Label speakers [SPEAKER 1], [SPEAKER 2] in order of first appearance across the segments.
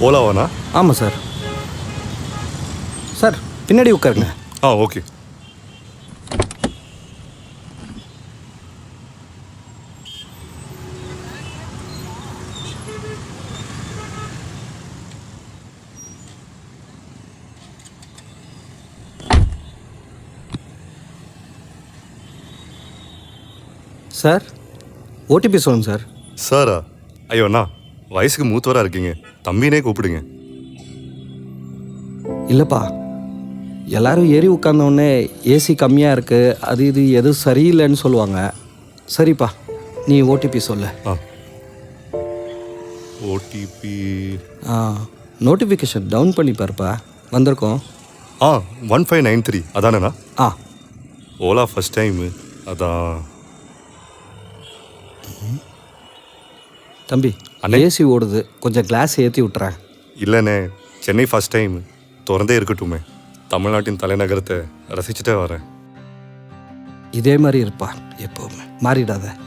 [SPEAKER 1] ஓலாவாண்ணா?
[SPEAKER 2] ஆமாம் sir. Sir பின்னாடி உட்காருங்க.
[SPEAKER 1] ஓகே.
[SPEAKER 2] சார் ஓடிபி சொல்லுங்க சார்.
[SPEAKER 1] சாரா? ஐயோ அண்ணா, வயசுக்கு மூத்தவராக இருக்கீங்க, தம்பினே கூப்பிடுங்க.
[SPEAKER 2] இல்லைப்பா, எல்லாரும் ஏறி உட்காந்தோடனே ஏசி கம்மியாக இருக்குது, அது இது எதுவும் சரியில்லைன்னு சொல்லுவாங்க. சரிப்பா, நீ ஓடிபி சொல்ல.
[SPEAKER 1] ஓடிபி
[SPEAKER 2] நோட்டிஃபிகேஷன் டவுன் பண்ணி பாருப்பா, வந்திருக்கோம்.
[SPEAKER 1] 1593 அதானண்ணா?
[SPEAKER 2] ஆ
[SPEAKER 1] ஓலா ஃபஸ்ட் டைமு, அதான்.
[SPEAKER 2] தம்பி,
[SPEAKER 1] அண்ணே.
[SPEAKER 2] ஏசி ஓடுது, கொஞ்சம் கிளாஸ் ஏற்றி விட்டுறேன்.
[SPEAKER 1] இல்லைண்ணே, சென்னை ஃபஸ்ட் டைம், திறந்தே இருக்கட்டுமே. தமிழ்நாட்டின் தலைநகரத்தை ரசிச்சுட்டே வரேன்.
[SPEAKER 2] இதே மாதிரி இருப்பா எப்போவுமே, மாறிடாத.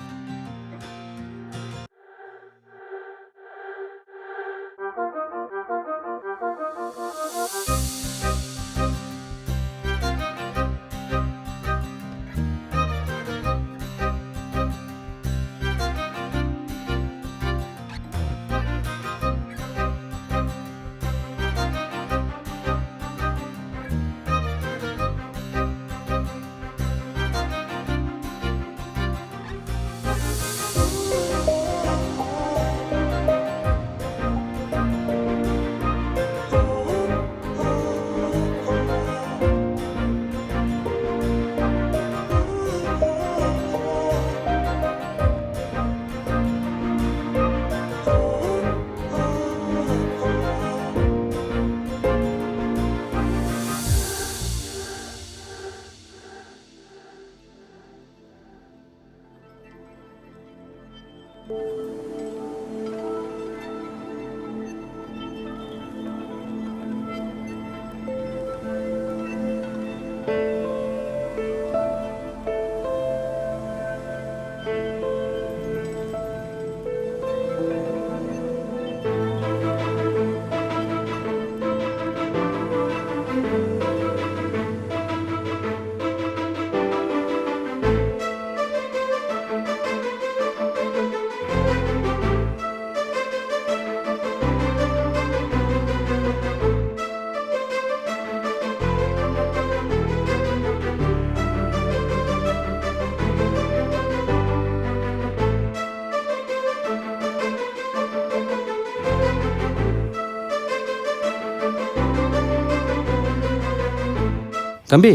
[SPEAKER 2] தம்பி,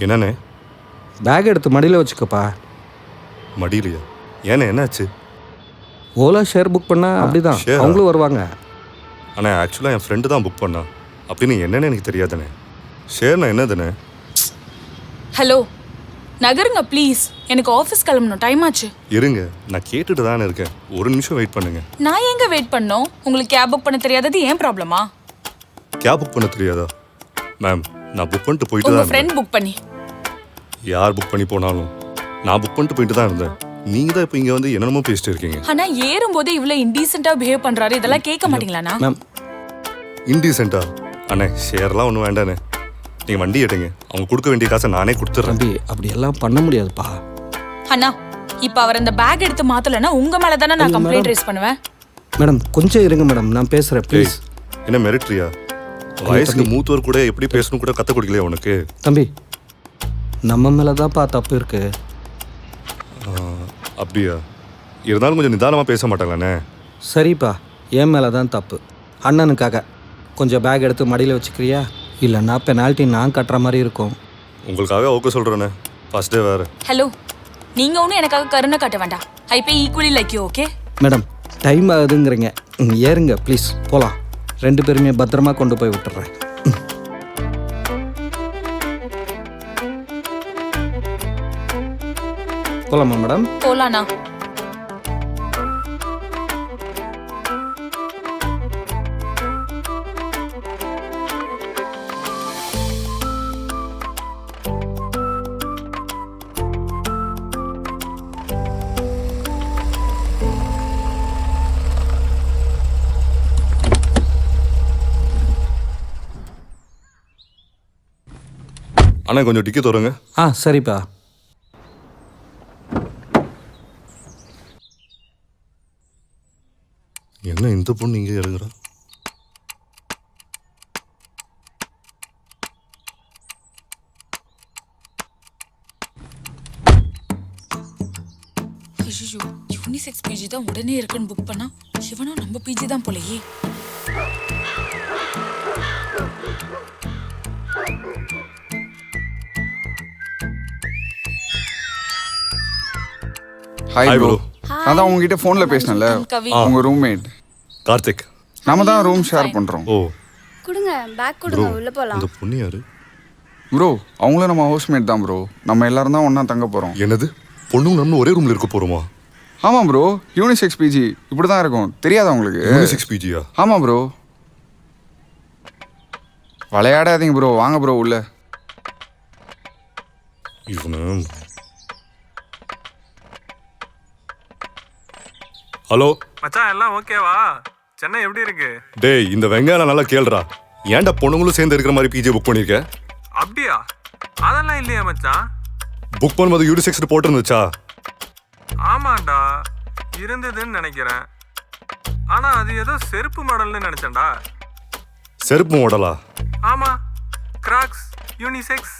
[SPEAKER 1] என்னண்ணே?
[SPEAKER 2] பேக் எடுத்து மடியில் வச்சுக்கப்பா.
[SPEAKER 1] மடியிலையா? ஏண்ணே, என்னாச்சு?
[SPEAKER 2] ஓலா ஷேர் புக் பண்ணால் அப்படிதான்,
[SPEAKER 1] ஷேரா?
[SPEAKER 2] அவங்களும் வருவாங்க.
[SPEAKER 1] அண்ணா, ஆக்சுவலாக என் ஃப்ரெண்டு தான் புக் பண்ணா. அப்படின்னு என்னன்னு எனக்கு தெரியாதுண்ணே. ஷேர்ண்ணா என்னதுண்ணே?
[SPEAKER 3] ஹலோ, நகருங்க ப்ளீஸ், எனக்கு ஆஃபீஸ் கிளம்பணும், டைம் ஆச்சு.
[SPEAKER 1] இருங்க, நான் கேட்டுட்டு தானே இருக்கேன், ஒரு நிமிஷம் வெயிட் பண்ணுங்க.
[SPEAKER 3] நான் எங்க வெயிட் பண்ணோம்? உங்களுக்கு கேப் புக் பண்ண தெரியாதது ஏன் ப்ராப்ளமா?
[SPEAKER 1] கேப் புக் பண்ண தெரியாதா? மேம், நான் புக் பண்ணிட்டு போயிட்டு
[SPEAKER 3] உங்க
[SPEAKER 1] தான்
[SPEAKER 3] ஃப்ரெண்ட் புக் பண்ணி.
[SPEAKER 1] யார் புக் பண்ணி போனாலும் நான் புக் பண்ணிட்டு போயிட்டு தான் இருந்தேன். நீங்க தான் இப்போ இங்கே வந்து என்னென்னமோ பேசிட்டு இருக்கீங்க.
[SPEAKER 3] ஆனா ஏறும்போது இவ்வளவு இன்டீசென்ட்டா பிஹேவ் பண்றாரு, இதெல்லாம் கேட்க மாட்டீங்களாண்ணா?
[SPEAKER 2] மேம்,
[SPEAKER 1] இன்டீசென்ட்டா? அண்ணே, ஷேர்லாம் ஒன்றும் வேண்டாண்ணே, நீங்கள் வண்டி எடுங்க, அவங்க கொடுக்க வேண்டிய காசை நானே கொடுத்துட்றேன்.
[SPEAKER 2] தம்பி அப்படி எல்லாம் பண்ண முடியாதுப்பா.
[SPEAKER 3] அண்ணா, இப்ப அவர் அந்த பேக் எடுத்து மாத்தலன்னா உங்க மேல தானே நான் கம்ப்ளைண்ட் ரைஸ் பண்ணுவேன்.
[SPEAKER 2] மேடம் கொஞ்சம் இருங்க மேடம், நான் பேசுகிறேன் ப்ளீஸ்.
[SPEAKER 1] என்ன மிரட்டுறியா? வயசுக்கு மூத்தவர் கூட எப்படி பேசணும் கூட கற்றுக் கொடுக்கலையா உனக்கு?
[SPEAKER 2] தம்பி, நம்ம மேலே தான்ப்பா தப்பு இருக்கு.
[SPEAKER 1] அப்படியா? இருந்தாலும் கொஞ்சம் நிதானமாக பேச மாட்டாங்களாண்ணே?
[SPEAKER 2] சரிப்பா, என் மேலே தான் தப்பு. அண்ணனுக்காக கொஞ்சம் பேக் எடுத்து மடியில் வச்சுக்கிறியா? இல்லைன்னா பெனால்ட்டி நான் கட்டுற மாதிரி இருக்கும்.
[SPEAKER 1] உங்களுக்காக ஓகே சொல்கிறேண்ணே, ஃபர்ஸ்ட் டே வேறு.
[SPEAKER 3] ஹலோ, நீங்க ஒன்றும் எனக்காக கருணை காட்ட வேண்டாம். I pay equally like you, okay?
[SPEAKER 2] Madam time ஆகுதுங்கிறீங்க, ஏறுங்க ப்ளீஸ், போகலாம். 2 பேருமே பத்திரமா கொண்டு போய் விட்டுறேன். போகலாமா மேடம்?
[SPEAKER 3] போலாண்ணா.
[SPEAKER 1] அண்ணா கொஞ்சம் டிக்கெட் தருங்க.
[SPEAKER 2] சரிப்பா.
[SPEAKER 1] என்ன இந்த பொண்ணு இங்கே இறங்குறா?
[SPEAKER 3] ஐயோ, யூனிசெக்ஸ் பிஜி தான் உடனே இருக்குன்னு புக் பண்ணா இவனும் நம்ம பிஜி தான் போலயே.
[SPEAKER 4] Hi
[SPEAKER 1] Hi
[SPEAKER 4] bro.
[SPEAKER 1] bro.
[SPEAKER 4] நான் தான் உங்ககிட்ட ஃபோனில் பேசினேன்ல,
[SPEAKER 3] கவி.
[SPEAKER 4] உங்கள் ரூம்மேட்.
[SPEAKER 1] கார்த்திக்.
[SPEAKER 4] நாம தான் ரூம் ஷேர் பண்ணுறோம்.
[SPEAKER 1] ஓ
[SPEAKER 5] கொடுங்க பேக்
[SPEAKER 1] ப்ரோ,
[SPEAKER 5] கொடுங்க உள்ள போலாம்.
[SPEAKER 1] இந்த பொண்ணு யாரு?
[SPEAKER 4] ப்ரோ அவங்களும் நம்ம ஹவுஸ்மேட் தான் ப்ரோ. நம்ம எல்லாரும் தான் ஒன்றா தங்க போகிறோம்.
[SPEAKER 1] என்னது பொண்ணுங்க நம்ம ஒரே ரூம்ல இருக்க போறோமா?
[SPEAKER 4] ஆமாம் ப்ரோ, யூனிசெக்ஸ் பிஜி இப்படி தான் இருக்கும், தெரியாதா உங்களுக்கு?
[SPEAKER 1] யூனிசெக்ஸ் பிஜியா?
[SPEAKER 4] ஆமாம் ப்ரோ. விளையாடாதீங்க ப்ரோ, வாங்க ப்ரோ உள்ள.
[SPEAKER 1] இவனு. ஹலோ
[SPEAKER 6] மச்சான் எல்லாம் ஓகேவா? சென்னை எப்படி இருக்கு?
[SPEAKER 1] டேய், இந்த வெங்காயம் நல்லா கேளுடா. ஏன்டா பொண்ணுங்களும் சேர்ந்து இருக்கிற மாதிரி பிஜி புக் பண்ணிருக்க?
[SPEAKER 6] அப்படியா? அதெல்லாம் இல்லையா மச்சான்?
[SPEAKER 1] புக் பண்ணும்போது யூனிசெக்ஸ் போட்டிருந்துச்சா?
[SPEAKER 6] ஆமாண்டா, இருந்ததுன்னு நினைக்கிறேன். ஆனா அது ஏதோ செருப்பு மாடல்னு நினைச்சேன்டா.
[SPEAKER 1] செருப்பு மாடலா?
[SPEAKER 6] ஆமா, கிராக்ஸ் யூனிசெக்ஸ்.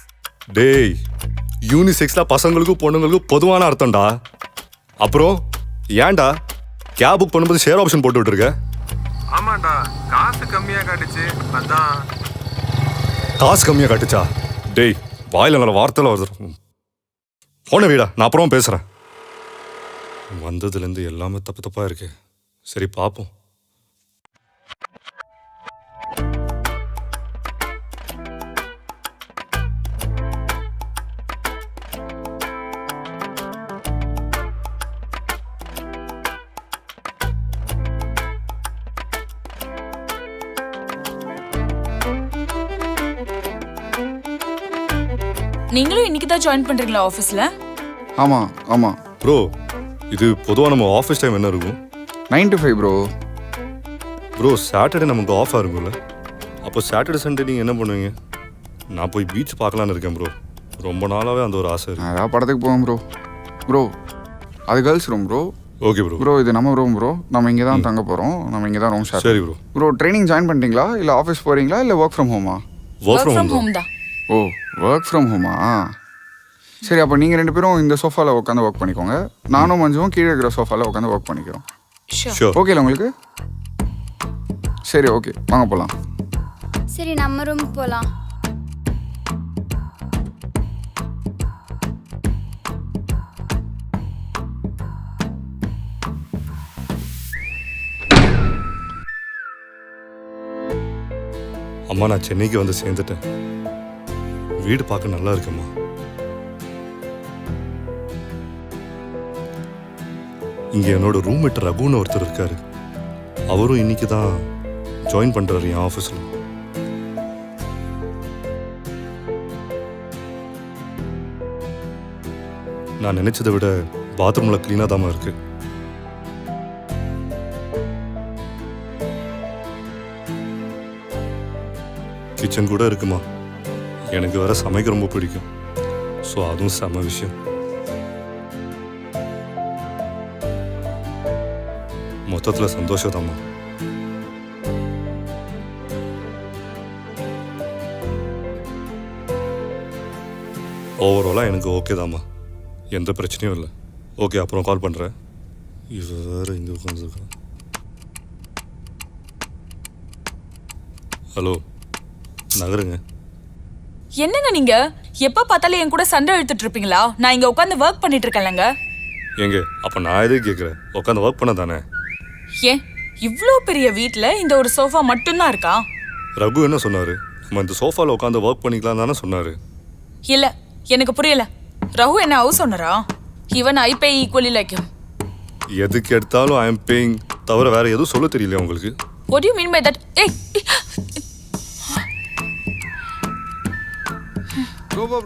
[SPEAKER 1] டேய், யூனிசெக்ஸ்ல பசங்களுக்கும் பொண்ணுங்களுக்கும் பொதுவான அர்த்தம்டா. அப்புறம் ஏன்டா கேப் புக் பண்ணும்போது ஷேர் ஆப்ஷன் போட்டு விட்டுருக்க?
[SPEAKER 6] ஆமாண்டா, காசு கம்மியா காட்டுச்சு அதான்.
[SPEAKER 1] காசு கம்மியா காட்டுச்சா? டேய், வாயில நல்ல வார்த்தையில வருது. போன வீடா, நான் அப்புறம் பேசுறேன். வந்ததுலேருந்து எல்லாமே தப்பு தப்பா இருக்கு. சரி பார்ப்போம்.
[SPEAKER 3] நீங்களும் இன்னைக்கு தான் ஜாயின் பண்றீங்களா ஆஃபீஸ்ல?
[SPEAKER 4] ஆமாம் ஆமாம்
[SPEAKER 1] ப்ரோ, இது பொதுவாக நம்ம ஆஃபீஸ் டைம் என்ன இருக்கும்?
[SPEAKER 4] 9 to 5 ப்ரோ.
[SPEAKER 1] ப்ரோ, சாட்டர்டே நமக்கு ஆஃபாக இருக்கும்ல? அப்போ சாட்டர்டே சண்டே நீங்கள் என்ன பண்ணுவீங்க? நான் போய் பீச் பார்க்கலான்னு இருக்கேன் ப்ரோ. ரொம்ப நாளாகவே அந்த ஒரு ஆசை இருக்கு.
[SPEAKER 4] அதான் படத்துக்கு போவோம் ப்ரோ. ப்ரோ அது girls room bro.
[SPEAKER 1] Okay bro.
[SPEAKER 4] Bro இது நம்ம ரூம் ப்ரோ. நம்ம இங்கே தான் தங்க போகிறோம். நம்ம இங்கே தான் ரூம் ஷேர்.
[SPEAKER 1] சரி ப்ரோ.
[SPEAKER 4] ப்ரோ ட்ரைனிங் ஜாயின் பண்ணிட்டீங்களா, இல்லை ஆஃபீஸ் போகிறீங்களா, இல்லை ஒர்க் ஃப்ரம் ஹோமா?
[SPEAKER 1] Work from home.
[SPEAKER 3] ஹோம் தான்.
[SPEAKER 4] ஓ ஒர்க் ஃப்ரம் ஹோமா? சரி, அப்போ நீங்கள் 2 பேரும் இந்த சோஃபாவில் உட்காந்து ஒர்க் பண்ணிக்கோங்க. நானும் மஞ்சுவும் கீழே இருக்கிற சோஃபாவில் உட்காந்து ஒர்க் பண்ணிக்கிறோம்.
[SPEAKER 1] ஷூர்.
[SPEAKER 4] ஓகேல உங்களுக்கு? சரி ஓகே, வாங்க போகலாம்.
[SPEAKER 5] சரி நம்ம ரூமுக்கு போலாம்.
[SPEAKER 1] அம்மா, நான் சென்னைக்கு வந்து சேர்ந்துட்டேன். வீடு பார்க்க நல்லா இருக்கும்மா. இங்கே என்னோட ரூம்மேட் ரகுன்னு ஒருத்தர் இருக்காரு. அவரும் இன்னைக்கு தான் ஜாயின் பண்ணுறாரு என் ஆஃபீஸில். நான் நினைச்சதை விட பாத்ரூமில் க்ளீனாக தாம்மா இருக்கு. கிச்சன் கூட இருக்குமா. எனக்கு வேற சமைக்க ரொம்ப பிடிக்கும். ஸோ அதுவும் செம விஷயம். மொத்தத்தில் சந்தோஷதாம்மா. ஓவராலாக எனக்கு ஓகே தாம்மா, எந்த பிரச்சனையும் இல்லை. ஓகே, அப்புறம் கால் பண்ணுறேன். இது வேற இங்கே உட்காந்துருக்கேன். ஹலோ, நகருங்க.
[SPEAKER 3] என்னங்க நீங்க எப்ப பார்த்தாலும் என் கூட சண்டை இழுத்துட்டு இருப்பீங்களா? நான் இங்க உட்காந்து ஒர்க் பண்ணிட்டு இருக்கேன்லங்க.
[SPEAKER 1] எங்க அப்போ நான் எதுக்கு கேட்குறேன்? உட்காந்து ஒர்க் பண்ண தானே.
[SPEAKER 3] ஏன் இவ்ளோ பெரிய வீட்ல இந்த ஒரு சோஃபா மட்டும்தான் இருக்கா?
[SPEAKER 1] ரகு என்ன சொன்னார்? நம்ம இந்த சோஃபாவில் உட்காந்து ஒர்க் பண்ணிக்கலாம் தானே சொன்னார்.
[SPEAKER 3] இல்ல, எனக்கு புரியல. ரகு என்ன ஹவுஸ் ஓனரா? Even I pay equally like him.
[SPEAKER 1] எதுக்கு எடுத்தாலும் ஐ எம் பேயிங் தவிர வேற எதுவும் சொல்ல தெரியல உங்களுக்கு.
[SPEAKER 3] What do you mean by that? ஏய்,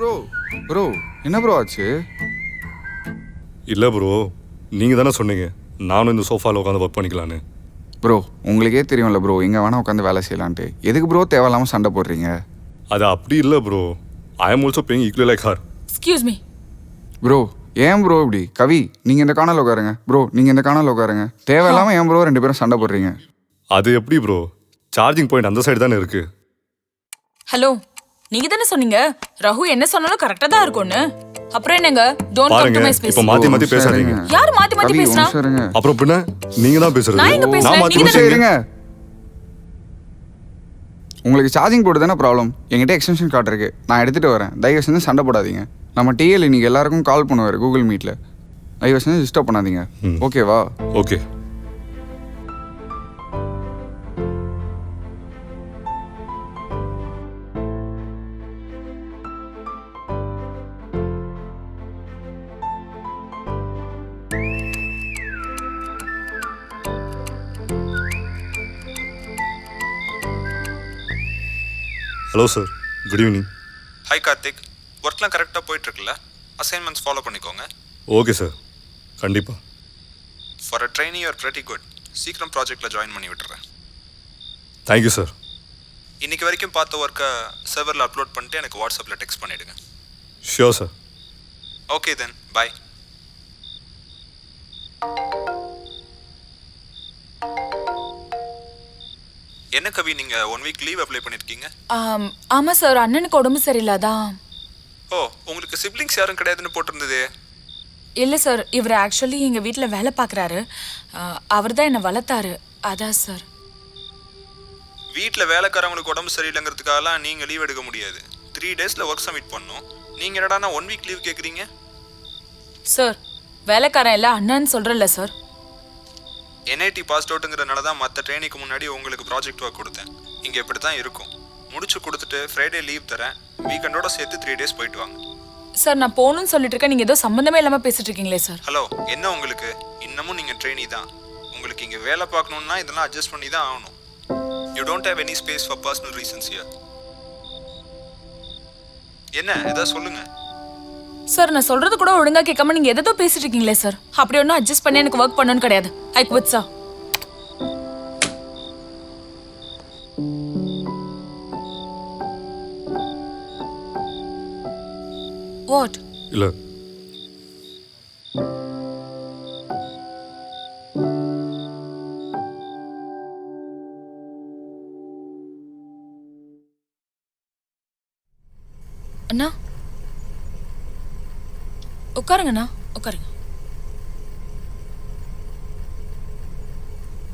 [SPEAKER 4] ப்ரோ ப்ரோ என்ன ப்ரோ ஆச்சு?
[SPEAKER 1] இல்லை ப்ரோ, நீங்கள் தானே சொன்னீங்க நானும் இந்த சோஃபாவில் உட்காந்து ஒர்க் பண்ணிக்கலான்னு.
[SPEAKER 4] ப்ரோ உங்களுக்கே தெரியும்ல ப்ரோ, எங்கே வேணால் உட்காந்து வேலை செய்யலான்ட்டு. எதுக்கு ப்ரோ தேவையில்லாமல் சண்டை போடுறீங்க?
[SPEAKER 1] அது அப்படி இல்லை bro. I am also paying equally like her.
[SPEAKER 3] Excuse me.
[SPEAKER 4] Bro ஏன் ப்ரோ இப்படி? கவி நீங்கள் இந்த காணால் உட்காருங்க. ப்ரோ நீங்கள் இந்த காணால் உட்காருங்க. தேவையில்லாமல் ஏன் ப்ரோ 2 பேரும் சண்டை போடுறீங்க?
[SPEAKER 1] அது எப்படி ப்ரோ? சார்ஜிங் பாயிண்ட் அந்த சைடு தானே இருக்கு.
[SPEAKER 3] ஹலோ, நீங்க தானே சொன்னீங்க ரகு என்ன சொன்னாலும் கரெக்டா தான் இருக்கும்னு. அப்புறம் என்னங்க? டோன்ட்
[SPEAKER 1] பாருங்க
[SPEAKER 3] கம்ப்ரமைஸ்
[SPEAKER 1] இப்போ
[SPEAKER 3] ப்ளீஸ்.
[SPEAKER 1] மாத்தி மாத்தி பேசாதீங்க.
[SPEAKER 3] யார் மாத்தி மாத்தி
[SPEAKER 4] கவி
[SPEAKER 3] பேசுறா?
[SPEAKER 4] ஒன்று இருங்க.
[SPEAKER 1] அப்புறம் பின்ன நீங்க தான் பேசுறது.
[SPEAKER 3] நான் எங்க பேசுறேன்?
[SPEAKER 1] மாத்தி
[SPEAKER 3] நீங்க
[SPEAKER 1] மாத்தி
[SPEAKER 3] தானே-
[SPEAKER 4] இருங்க. உங்களுக்கு சார்ஜிங் போட்டு தானே ப்ராப்ளம். என்கிட்ட எக்ஸ்டென்ஷன் கார்டு இருக்கு, நான் எடுத்துகிட்டு வரேன். தயவு செஞ்சு சண்டை போடாதீங்க. நம்ம டிஎல் இன்னைக்கு எல்லாருக்கும் கால் பண்ணுவார் கூகுள் மீட்டில். தயவு செஞ்சு டிஸ்டர்ப் பண்ணாதீங்க. ஓகேவா?
[SPEAKER 1] Okay. Hello sir, good evening.
[SPEAKER 7] Hi Karthik, ஒர்க்லாம் கரெக்டாக போயிட்டுருக்குல்ல? அசைன்மெண்ட்ஸ் ஃபாலோ பண்ணிக்கோங்க.
[SPEAKER 1] ஓகே சார், கண்டிப்பாக.
[SPEAKER 7] For a training you are pretty good. சீக்கிரம் ப்ராஜெக்டில் ஜாயின் பண்ணி விட்டுறேன்.
[SPEAKER 1] Thank you sir.
[SPEAKER 7] இன்றைக்கி வரைக்கும் பார்த்த ஒர்க்கை சர்வரில் அப்லோட் பண்ணிட்டு எனக்கு வாட்ஸ்அப்பில் டெக்ஸ்ட் பண்ணிவிடுங்க.
[SPEAKER 1] Sure sir.
[SPEAKER 7] ஓகே தென், பாய். என்ன கவி, நீங்கள் 1 வீக் லீவ் அப்ளை பண்ணியிருக்கீங்க?
[SPEAKER 3] ஆமா சார், அண்ணனுக்கு உடம்பு சரியில்லாதான்.
[SPEAKER 7] ஓ, உங்களுக்கு சிப்ளிங்ஸ் யாரும் கிடையாதுன்னு போட்டிருந்தது.
[SPEAKER 3] இல்லை சார், இவர் ஆக்சுவலி எங்கள் வீட்டில் வேலை பார்க்குறாரு. அவர் தான் என்னை வளர்த்தாரு. அதான் சார்.
[SPEAKER 7] வீட்டில் வேலைக்காரவங்களுக்கு உடம்பு சரியில்லைங்கிறதுக்காகலாம் நீங்கள் லீவ் எடுக்க முடியாது. 3 டேஸில் ஒர்க் சப்மிட் பண்ணணும். நீங்கள் என்னடானா 1 வீக் லீவ் கேட்குறீங்க?
[SPEAKER 3] சார், வேலைக்காரன் எல்லாம் அண்ணான்னு சொல்கிறல்ல சார்.
[SPEAKER 7] என்ஐடி பாஸ் அவுட்டுங்கிறனால தான் மற்ற ட்ரெயினிக்கு முன்னாடி உங்களுக்கு ப்ராஜெக்ட் ஒர்க் கொடுத்தேன். இங்கே இப்படி தான் இருக்கும். முடிச்சு கொடுத்துட்டு ஃப்ரைடே லீவ் தரேன். வீக்கெண்டோட சேர்த்து 3 டேஸ் போயிட்டு வாங்க.
[SPEAKER 3] சார், நான் போகணும்னு சொல்லிட்டு இருக்கேன். நீங்கள் ஏதோ சம்மந்தமே இல்லாமல் பேசிட்டு இருக்கீங்களே சார்.
[SPEAKER 7] ஹலோ, என்ன உங்களுக்கு? இன்னமும் நீங்கள் ட்ரெயினி தான். உங்களுக்கு இங்கே வேலை பார்க்கணுன்னா இதெல்லாம் அட்ஜஸ்ட் பண்ணி தான் ஆகணும். You don't have any space for personal reasons here. என்ன ஏதாவது சொல்லுங்கள்.
[SPEAKER 3] சார், நான் சொல்றது கூட ஒழுங்கா கேட்காம நீங்க எதோ பேசிட்டு இருக்கீங்களே சார். அப்படி ஒன்றும் அட்ஜஸ்ட் பண்ணி எனக்கு ஒர்க் பண்ணணும்னு கிடையாது. I quit sir. வாட்?
[SPEAKER 1] இல்லை,
[SPEAKER 3] அண்ணா உட்காருங்கண்ணா, உட்காருங்க.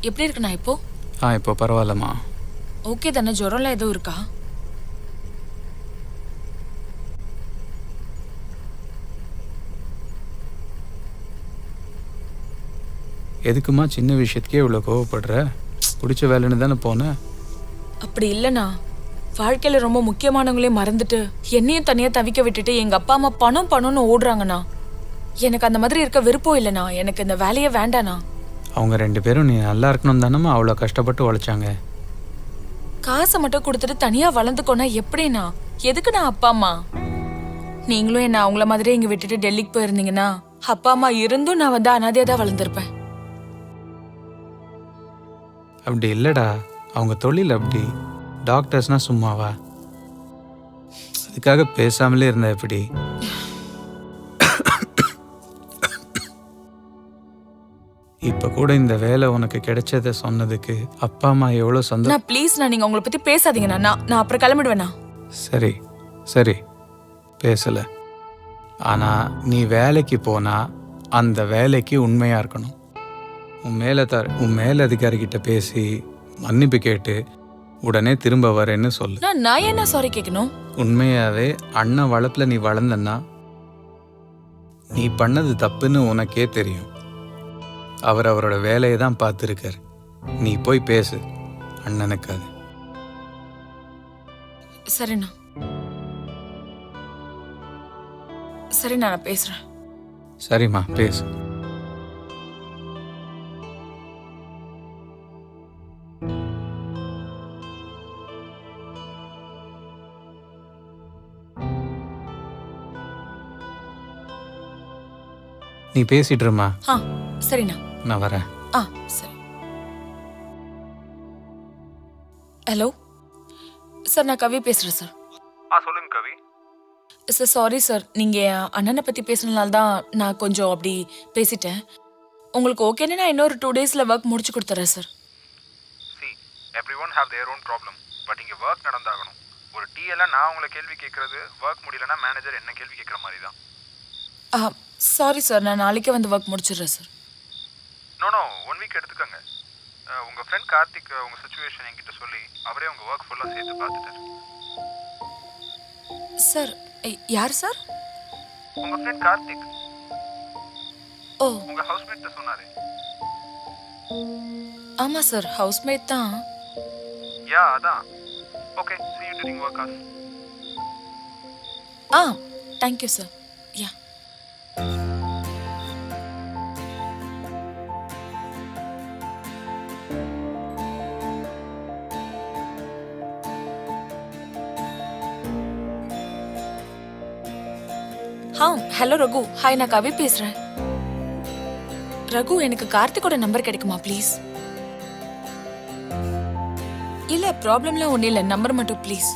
[SPEAKER 3] எப்படி இருக்குண்ணா இப்போ?
[SPEAKER 8] இப்போ பரவாயில்லம்மா.
[SPEAKER 3] ஓகே தானே? ஜுரம்லாம் எதுவும் இருக்கா?
[SPEAKER 8] எதுக்குமா சின்ன விஷயத்துக்கே இவ்வளோ கோவப்படுற? பிடிச்ச வேலைன்னு தானே போனேன்.
[SPEAKER 3] அப்படி இல்லைண்ணா, வாழ்க்கையில் ரொம்ப முக்கியமானவங்களே மறந்துட்டு என்னையும் தனியாக தவிக்க விட்டுட்டு எங்கள் அப்பா அம்மா பணம் பணம்னு ஓடுறாங்கண்ணா. எனக்கு அந்த மாதிரி இருக்க விருப்பம் இல்லைண்ணா. எனக்கு இந்த வேலையே வேண்டாண்ணா.
[SPEAKER 8] அவங்க 2 பேரும் நீ நல்லா இருக்கணும் தானம்மா அவ்வளோ கஷ்டப்பட்டு உழைச்சாங்க.
[SPEAKER 3] காசை மட்டும் கொடுத்துட்டு தனியாக வளர்ந்துக்கோனா எப்படிண்ணா? எதுக்குண்ணா அப்பா அம்மா? நீங்களும் என்ன அவங்கள மாதிரியே இங்கே விட்டுட்டு டெல்லிக்கு போயிருந்தீங்கன்னா அப்பா அம்மா இருந்தும் நான் வந்து அனாதையாக தான் வளர்ந்துருப்பேன்.
[SPEAKER 8] அப்படி இல்லைடா, அவங்க தொழில் அப்படி. டாக்டர்ஸ்னால் சும்மாவா? அதுக்காக பேசாமலே இருந்தா எப்படி? இப்போ கூட இந்த வேலை உனக்கு கிடைச்சதை சொன்னதுக்கு அப்பா அம்மா எவ்வளோ சந்தோஷம்.
[SPEAKER 3] நான் ப்ளீஸ், நான் நீங்கள் உங்களை பற்றி பேசாதீங்கண்ணா. நான் அப்புறம் கிளம்பிடுவேண்ணா.
[SPEAKER 8] சரி சரி, பேசலை. ஆனால் நீ வேலைக்கு போனால் அந்த வேலைக்கு உண்மையாக இருக்கணும். உன் மேலதிகாரிகிட்ட பேசி மன்னிப்பு கேட்டு உடனே திரும்ப வரேன்னு சொல்லு.
[SPEAKER 3] நான் என்ன சாரி கேட்கணும்?
[SPEAKER 8] உண்மையாகவே அண்ணன் வளர்ப்பில் நீ வளர்ந்தன்னா நீ பண்ணது தப்புன்னு உனக்கே தெரியும். அவர் அவரோட வேலையை தான் பார்த்துருக்கார். நீ போய் பேசு அண்ணனுக்காக.
[SPEAKER 3] சரிண்ணா, சரிண்ணா, நான் பேசுகிறேன்.
[SPEAKER 8] சரிம்மா, பேசு. நீ பேசிட்டு இருமா.
[SPEAKER 3] சரிண்ணா,
[SPEAKER 8] நான் வரேன்.
[SPEAKER 3] சரி. ஹலோ சார், நான் கவி பேசுகிறேன் சார்.
[SPEAKER 6] சொல்லுங்க கவி.
[SPEAKER 3] சார் சாரி சார், நீங்கள் அண்ணனை பற்றி பேசுனதுனால தான் நான் கொஞ்சம் அப்படி பேசிட்டேன். உங்களுக்கு ஓகேன்னா நான் இன்னொரு 2 டேஸில் ஒர்க் முடிச்சு கொடுத்துட்றேன் sir.
[SPEAKER 7] See every one have their own problem. But இங்கே ஒர்க் நடந்தாகணும். ஒரு டிஎல்லாம் நான் உங்களை கேள்வி கேட்குறது, ஒர்க் முடியலன்னா மேனேஜர் என்ன கேள்வி கேட்குற மாதிரி தான்.
[SPEAKER 3] சாரி சார், நான் நாளைக்கே வந்து ஒர்க் முடிச்சிடுறேன் சார்.
[SPEAKER 7] நோ 1 வீக் எடுத்துக்கோங்க. உங்கள் ஃப்ரெண்ட் கார்த்திக் உங்கள் சுச்சுவேஷன் என்கிட்ட சொல்லி அவரே உங்கள் ஒர்க் ஃபுல்லாக சேர்த்து பார்த்துட்டாரு.
[SPEAKER 3] சார் யார் சார்?
[SPEAKER 7] உங்கள் ஃப்ரெண்ட் கார்த்திக்
[SPEAKER 3] ஓ
[SPEAKER 7] உங்கள் ஹவுஸ்மேட்ட சொன்னார்.
[SPEAKER 3] ஆமாம் சார், ஹவுஸ்மேட் தான்.
[SPEAKER 7] யா அதான். Okay see you during work hours.
[SPEAKER 3] Thank you sir. Yeah hello Raghu. Hi, நான் கவி பேசுகிறேன். ரகு, எனக்கு கார்த்திகோட நம்பர் கிடைக்குமா ப்ளீஸ்? இல்லை ப்ராப்ளம்லாம் ஒன்றும் இல்லை, நம்பர் மட்டும் ப்ளீஸ்.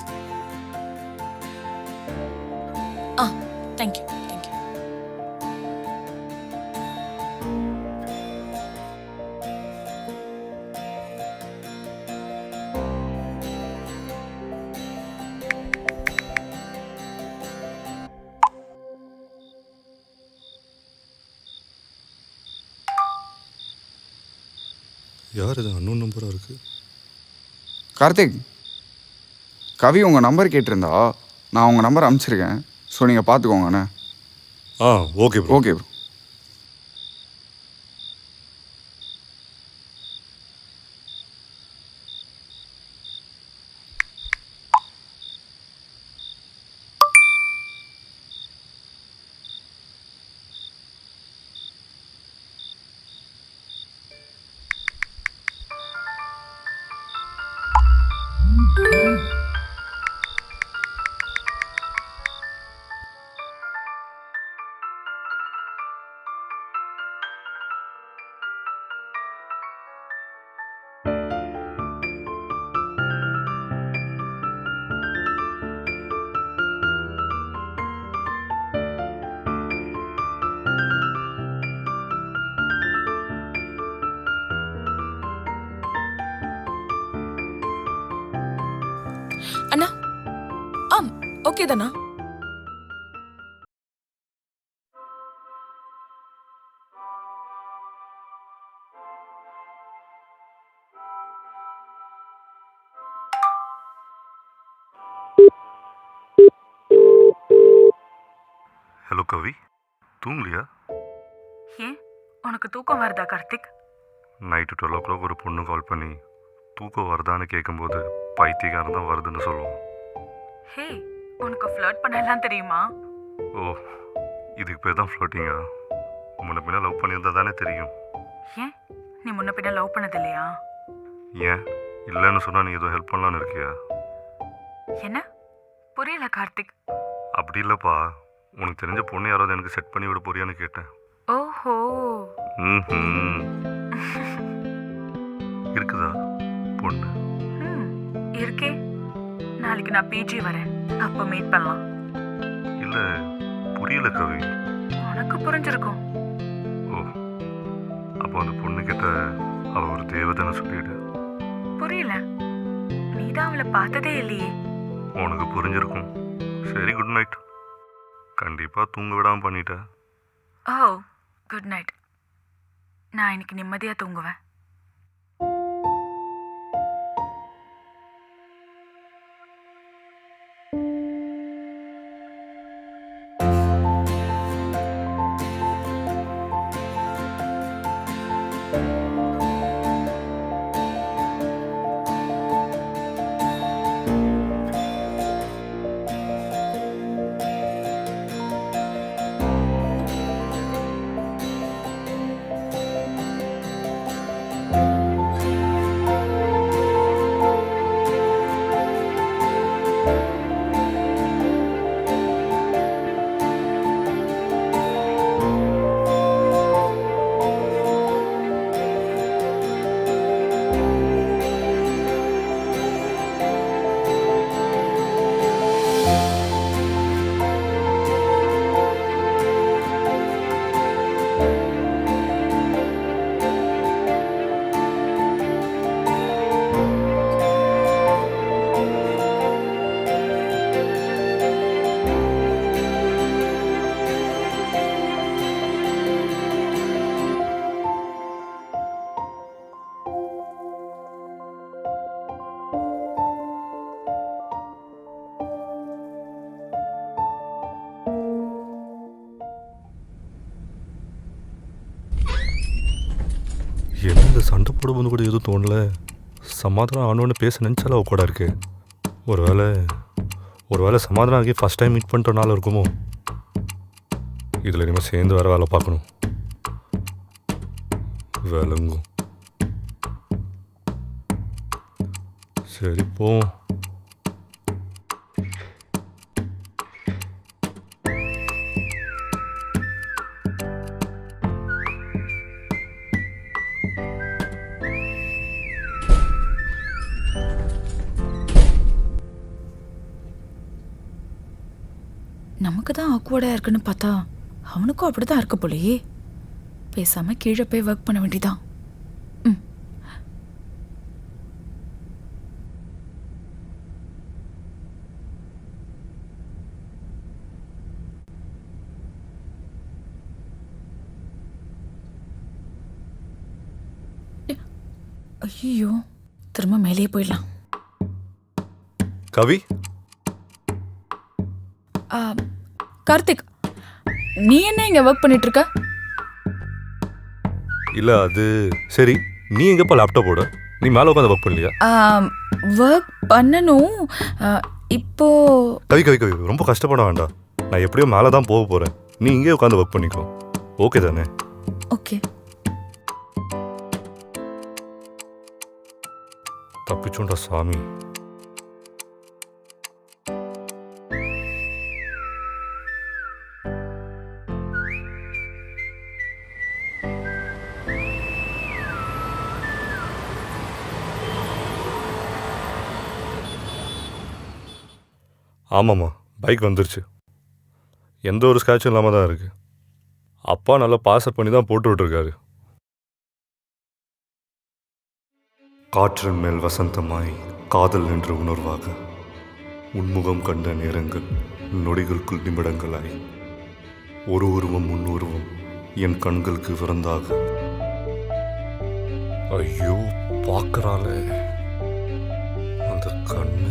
[SPEAKER 3] Thank you thank you.
[SPEAKER 1] யார் இது அன்னோன் நம்பராக இருக்குது?
[SPEAKER 4] கார்த்திக், கவி உங்கள் நம்பர் கேட்டிருந்தா நான் உங்கள் நம்பர் அனுப்பிச்சிருக்கேன். ஸோ நீங்கள் பார்த்துக்கோங்கண்ணே.
[SPEAKER 1] Okay bro.
[SPEAKER 4] Okay bro.
[SPEAKER 3] அண்ணா ஓகே தானா?
[SPEAKER 1] ஹலோ கவி, தூங்கலையா?
[SPEAKER 3] ஏன் உனக்கு தூக்கம் வருதா கார்த்திக்?
[SPEAKER 1] நைட்டு 12 o'clock ஒரு பொண்ணு கால் பண்ணி தூக்கம் வருதான்னு கேட்கும்போது பைத்தியக்காரன் தான் வருதுன்னு சொல்லுவோம்.
[SPEAKER 3] ஹே, உனக்கு ஃப்ளர்ட் பண்ணலாம் தெரியுமா?
[SPEAKER 1] ஓ, இதுக்கு பேர் தான் ஃப்ளோட்டிங்கா? முன்ன பின்ன லவ் பண்ணியிருந்தா தானே தெரியும்.
[SPEAKER 3] ஏன் நீ முன்ன பின்ன லவ் பண்ணது இல்லையா?
[SPEAKER 1] ஏன் இல்லைன்னு சொன்னால் நீ ஏதோ ஹெல்ப் பண்ணலான்னு இருக்கியா?
[SPEAKER 3] என்ன புரியல கார்த்திக்.
[SPEAKER 1] அப்படி இல்லைப்பா, உனக்கு தெரிஞ்ச பொண்ணு யாராவது எனக்கு செட் பண்ணி விட போறியான்னு கேட்டேன்.
[SPEAKER 3] ஓஹோ.
[SPEAKER 1] இருக்குதா பொண்ணு?
[SPEAKER 3] இருக்கே. நாளைக்கு நான் பிஜி வரேன், அப்போ மீட் பண்ணலாம்.
[SPEAKER 1] இல்லை புரியல கவி.
[SPEAKER 3] உனக்கு புரிஞ்சிருக்கும்.
[SPEAKER 1] ஓ, அப்போ அந்த பொண்ணு கிட்ட அவ ஒரு தேவதைன்னு சொல்லிடு.
[SPEAKER 3] புரியல, நீதான் அவளை பார்த்ததே இல்லையே.
[SPEAKER 1] உனக்கு புரிஞ்சிருக்கும். சரி, குட் நைட். கண்டிப்பாக தூங்க விடாமல் பண்ணிட்ட.
[SPEAKER 3] ஓ, குட் நைட். நான் இன்னைக்கு நிம்மதியாக தூங்குவேன்.
[SPEAKER 1] என்ன இந்த சண்டை போடும்போது கூட எதுவும் தோணல. சமாதானம் ஆனோன்னு பேச நினச்சாலும் அவ கூட இருக்கு. ஒருவேளை சமாதானம் ஆகி ஃபஸ்ட் டைம் மீட் பண்ணுறனால இருக்குமோ? இதில் இனிமேல் சேர்ந்து வேறு வேலை பார்க்கணும். விளங்கும். சரி போவோம்.
[SPEAKER 3] நமக்கு தான் ஆக்வர்டாக இருக்குன்னு பார்த்தா அவனுக்கும் அப்படி தான் இருக்க போலையே. பேசாமல் கீழே போய் ஒர்க் பண்ண வேண்டியதான். ம். ஐயோ, திரும்ப மேலேயே போயிடலாம்.
[SPEAKER 1] கவி,
[SPEAKER 3] கார்த்திக், நீ என்ன இங்கே ஒர்க் பண்ணிட்டு இருக்க?
[SPEAKER 1] இல்லை அது சரி. நீ எங்கேப்பா லேப்டாப்போட? நீ மேலே உட்காந்து ஒர்க் பண்ணலையா?
[SPEAKER 3] ஒர்க் பண்ணணும். இப்போ
[SPEAKER 1] கவி கவி கவி ரொம்ப கஷ்டப்பட வேண்டாம். நான் எப்படியோ மேலே தான் போக போகிறேன். நீ இங்கே உட்காந்து ஒர்க் பண்ணிக்கோ. ஓகே தானே?
[SPEAKER 3] ஓகே.
[SPEAKER 1] தப்பிச்சோண்டா சாமி. ஆமாம்மா, பைக் வந்துருச்சு. எந்த ஒரு ஸ்க்ராட்சும் இல்லாமல் தான் இருக்குது. அப்பா நல்லா பாஸ் பண்ணி தான் போட்டு விட்டுருக்காரு. காற்றின் மேல் வசந்தமாய் காதல் என்ற உணர்வாக உன்முகம் கண்ட நேரங்கள் நொடிகளுக்குள் நிமிடங்களாய் ஒரு உருவம் முன்னுருவம் என் கண்களுக்கு விருந்தாக. ஐயோ, பார்க்கறால அந்த கண்ணு.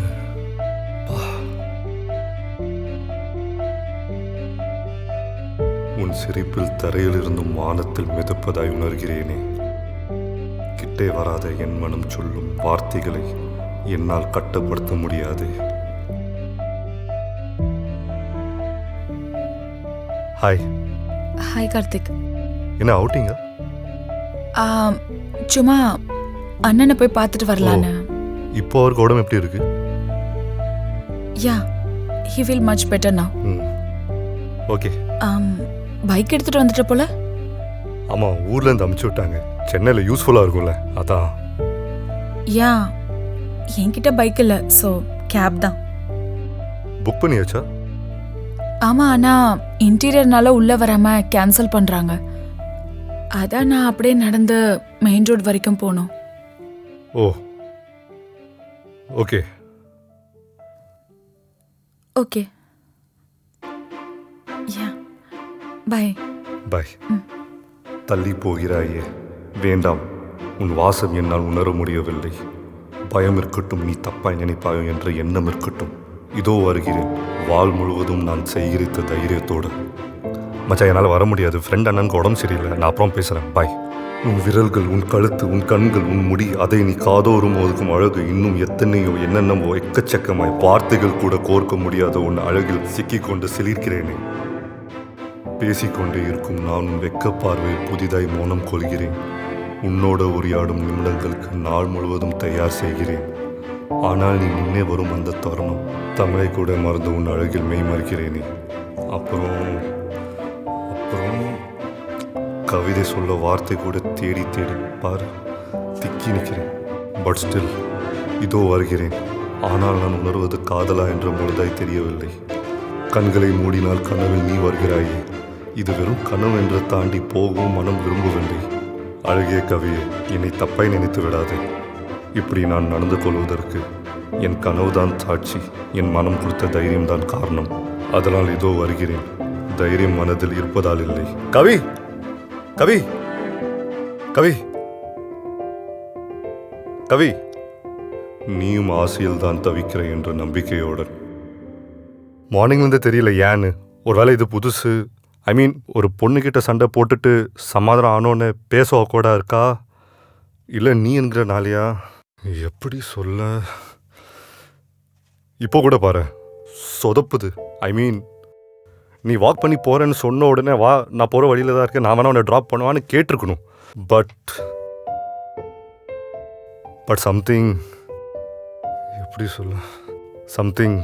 [SPEAKER 1] உன் சிரிப்பில் தரையில் இருந்தும் வானத்தில் மிதப்பதாய் உணர்கிறேனே. கிட்டே வராத என் மனம் சொல்லும் வார்த்தைகளை என்னால் கட்டுப்படுத்த முடியாது. ஹாய்.
[SPEAKER 3] ஹாய் கார்த்திக்.
[SPEAKER 1] என்ன அவுட்டிங்க?
[SPEAKER 3] சும்மா அண்ணனை போய் பார்த்துட்டு வரலான்னு.
[SPEAKER 1] இப்போ அவருக்கு உடம்பு எப்படி இருக்கு?
[SPEAKER 3] யா, he feel much better now.
[SPEAKER 1] Okay.
[SPEAKER 3] Bike எடுத்துட்டு வந்துட்ட போல.
[SPEAKER 1] ஆமாம், ஊர்லேருந்து அமுச்சு விட்டாங்க. சென்னையில் யூஸ்ஃபுல்லாக இருக்கும்ல, அதான்.
[SPEAKER 3] யா, என்கிட்ட பைக் இல்லை, ஸோ கேப் தான்.
[SPEAKER 1] புக் பண்ணியாச்சா?
[SPEAKER 3] ஆமாம், ஆனால் இன்டீரியர்னால உள்ளே வராமல் கேன்சல் பண்ணுறாங்க. அதான் நான் அப்படியே நடந்து மெயின் ரோடு வரைக்கும் போகணும்.
[SPEAKER 1] ஓ, ஓகே
[SPEAKER 3] ஓகே. யா, பாய்.
[SPEAKER 1] பாய். தள்ளி போகிறாயே, வேண்டாம். உன் வாசம் என்னால் உணர முடியவில்லை. பயம் இருக்கட்டும், நீ தப்பாய் நினைப்பாயோ என்ற எண்ணம் இருக்கட்டும். இதோ வருகிறேன், வாள் முழுவதும் நான் செய்கிறித்த தைரியத்தோடு. மச்சான், என்னால் வர முடியாது. ஃப்ரெண்ட் அண்ணனுக்கு உடம்பு சரியில்லை. நான் அப்புறம் பேசுகிறேன். பாய். உன் விரல்கள், உன் கழுத்து, உன் கண்கள், உன் முடி, அதை நீ காதோறும் ஒதுக்கும் அழகு, இன்னும் எத்தனையோ என்னென்னவோ எக்கச்சக்கமாய் வார்த்தைகள் கூட கோர்க்க முடியாத உன் அழகில் சிக்கிக்கொண்டு சிலிர்க்கிறேனே. பேசிக்கொண்டே இருக்கும் நான் உன் வெக்க பார்வையில் புதிதாய் மௌனம் கொள்கிறேன். உன்னோட உரையாடும் நிமிடங்களுக்கு நாள் முழுவதும் தயார் செய்கிறேன். ஆனால் நீ முன்னே வரும் அந்த தருணம் தமிழை கூட மறந்து உன் அழகில் மெய் மறுக்கிறேனே. அப்புறம் கவிதை சொல்ல வார்த்தை கூட தேடி தேடி பாரு திக்கி நிற்கிறேன். பட் ஸ்டில் இதோ வருகிறேன். ஆனால் நான் உணர்வது காதலா என்ற முழுதாய் தெரியவில்லை. கண்களை மூடினால் கனவில் நீ வருகிறாயே. இது வெறும் கனவு என்று தாண்டி போகவும் மனம் விரும்பவில்லை. அழகிய கவியே, என்னை தப்பாய் நினைத்து விடாதே. இப்படி நான் நடந்து கொள்வதற்கு என் கனவுதான் சாட்சி. என் மனம் கொடுத்த தைரியம்தான் காரணம். அதனால் இதோ வருகிறேன். தைரியம் மனதில் இருப்பதால் இல்லை. கவி கவி கவி கவி, நீயும் ஆசையில் தான் தவிக்கிற என்ற நம்பிக்கையோடு. மார்னிங்லேருந்தே தெரியல ஏன்னு. ஒரு வேளை இது புதுசு. ஐ மீன், ஒரு பொண்ணுக்கிட்ட சண்டை போட்டுட்டு சமாதானம் ஆனோன்னு பேச கூட இருக்கா. இல்லை நீ என்கிற நாளையா எப்படி சொல்ல, இப்போ கூட பாரு சொதப்புது. ஐ மீன் நீ வாக் பண்ணி போகிறேன்னு சொன்ன உடனே வா நான் போகிற வழியில் தான் இருக்கேன், நான் வேணா உன்னை ட்ராப் பண்ணுவான்னு கேட்டிருக்கணும். பட் சம்திங், எப்படி சொல்ல, சம்திங்.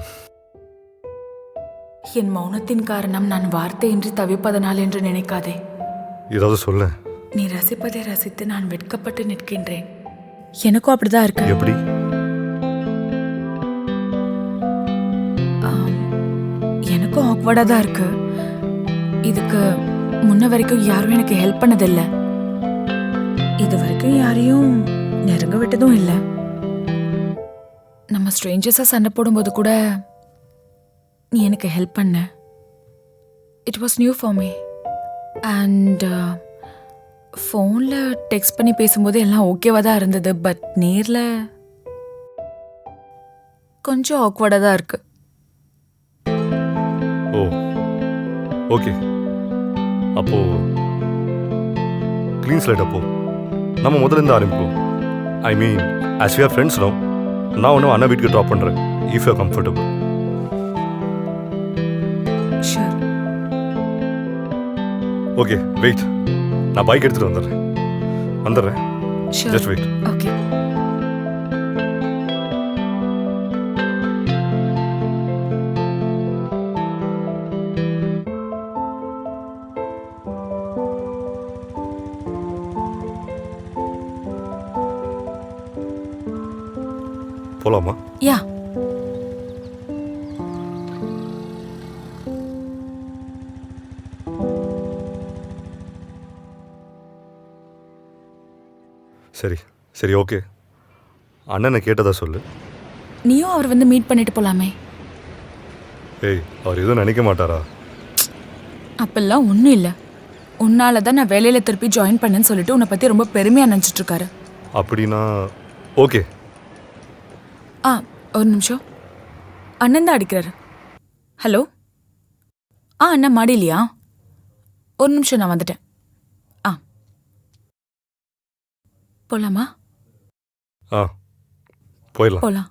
[SPEAKER 3] என் மௌனத்தின் காரணம் நான் வார்த்தையின்றி தவிப்பதனால் என்று நினைக்காதே.
[SPEAKER 1] ஏதாவது சொல்ல.
[SPEAKER 3] நீ ரசிப்பதை ரசித்து நான் வெட்கப்பட்டு நிற்கின்றேன். எனக்கும் அப்படிதான் இருக்கு.
[SPEAKER 1] எப்படி?
[SPEAKER 3] எனக்கும் ஆக்வர்டாக தான் இருக்கு. இதுக்கு முன்ன வரைக்கும் யாரும் எனக்கு ஹெல்ப் பண்ணதில்லை. இது வரைக்கும் யாரையும் நெருங்க விட்டதும் இல்லை. நம்ம ஸ்ட்ரேஞ்சர்ஸாக சண்டை போடும்போது கூட நீ எனக்கு ஹெல்ப் பண்ண. It was new for me. And ஃபோனில் டெக்ஸ்ட் பண்ணி பேசும்போது எல்லாம் ஓகேவாக தான் இருந்தது. பட் நேரில் கொஞ்சம் ஆக்வர்டாக தான் இருக்கு.
[SPEAKER 1] ஓ ஓகே, அப்போ க்ளீன் ஸ்லைட். அப்போ நம்ம முதல்ல இருந்து ஆரம்பிப்போம். I mean as you are friends no, நான் ஒன்றும் அண்ணா வீட்டுக்கு ட்ராப் பண்ணுறேன் if you are comfortable.
[SPEAKER 3] Sure.
[SPEAKER 1] Okay wait, நான் பைக் எடுத்துகிட்டு வந்துடுறேன்.
[SPEAKER 3] ஷூர்.
[SPEAKER 1] Just wait.
[SPEAKER 3] ஓகே.
[SPEAKER 1] போலாமா?
[SPEAKER 3] யா.
[SPEAKER 1] சரி சரி ஓகே, அண்ணனை கேட்டதா சொல்லு.
[SPEAKER 3] நீயும் அவர் வந்து மீட் பண்ணிட்டு போலாமே.
[SPEAKER 1] ஏய், அவர் எதுவும் நினைக்க மாட்டாரா?
[SPEAKER 3] அப்பெல்லாம் ஒன்றும் இல்லை. உன்னால தான் நான் வேலையில் திருப்பி ஜாயின் பண்ணேன்னு சொல்லிட்டு உன்னை பற்றி ரொம்ப பெருமையாக நினச்சிட்டு இருக்காரு.
[SPEAKER 1] அப்படின்னா ஓகே.
[SPEAKER 3] ஒரு நிமிஷம், அண்ணன் தான் அடிக்கிறாரு. ஹலோ. அண்ணா மாடியிலையா? ஒரு நிமிஷம், நான் வந்துட்டேன். போலாமா?
[SPEAKER 1] போயிடலாம்.
[SPEAKER 3] போலாம்.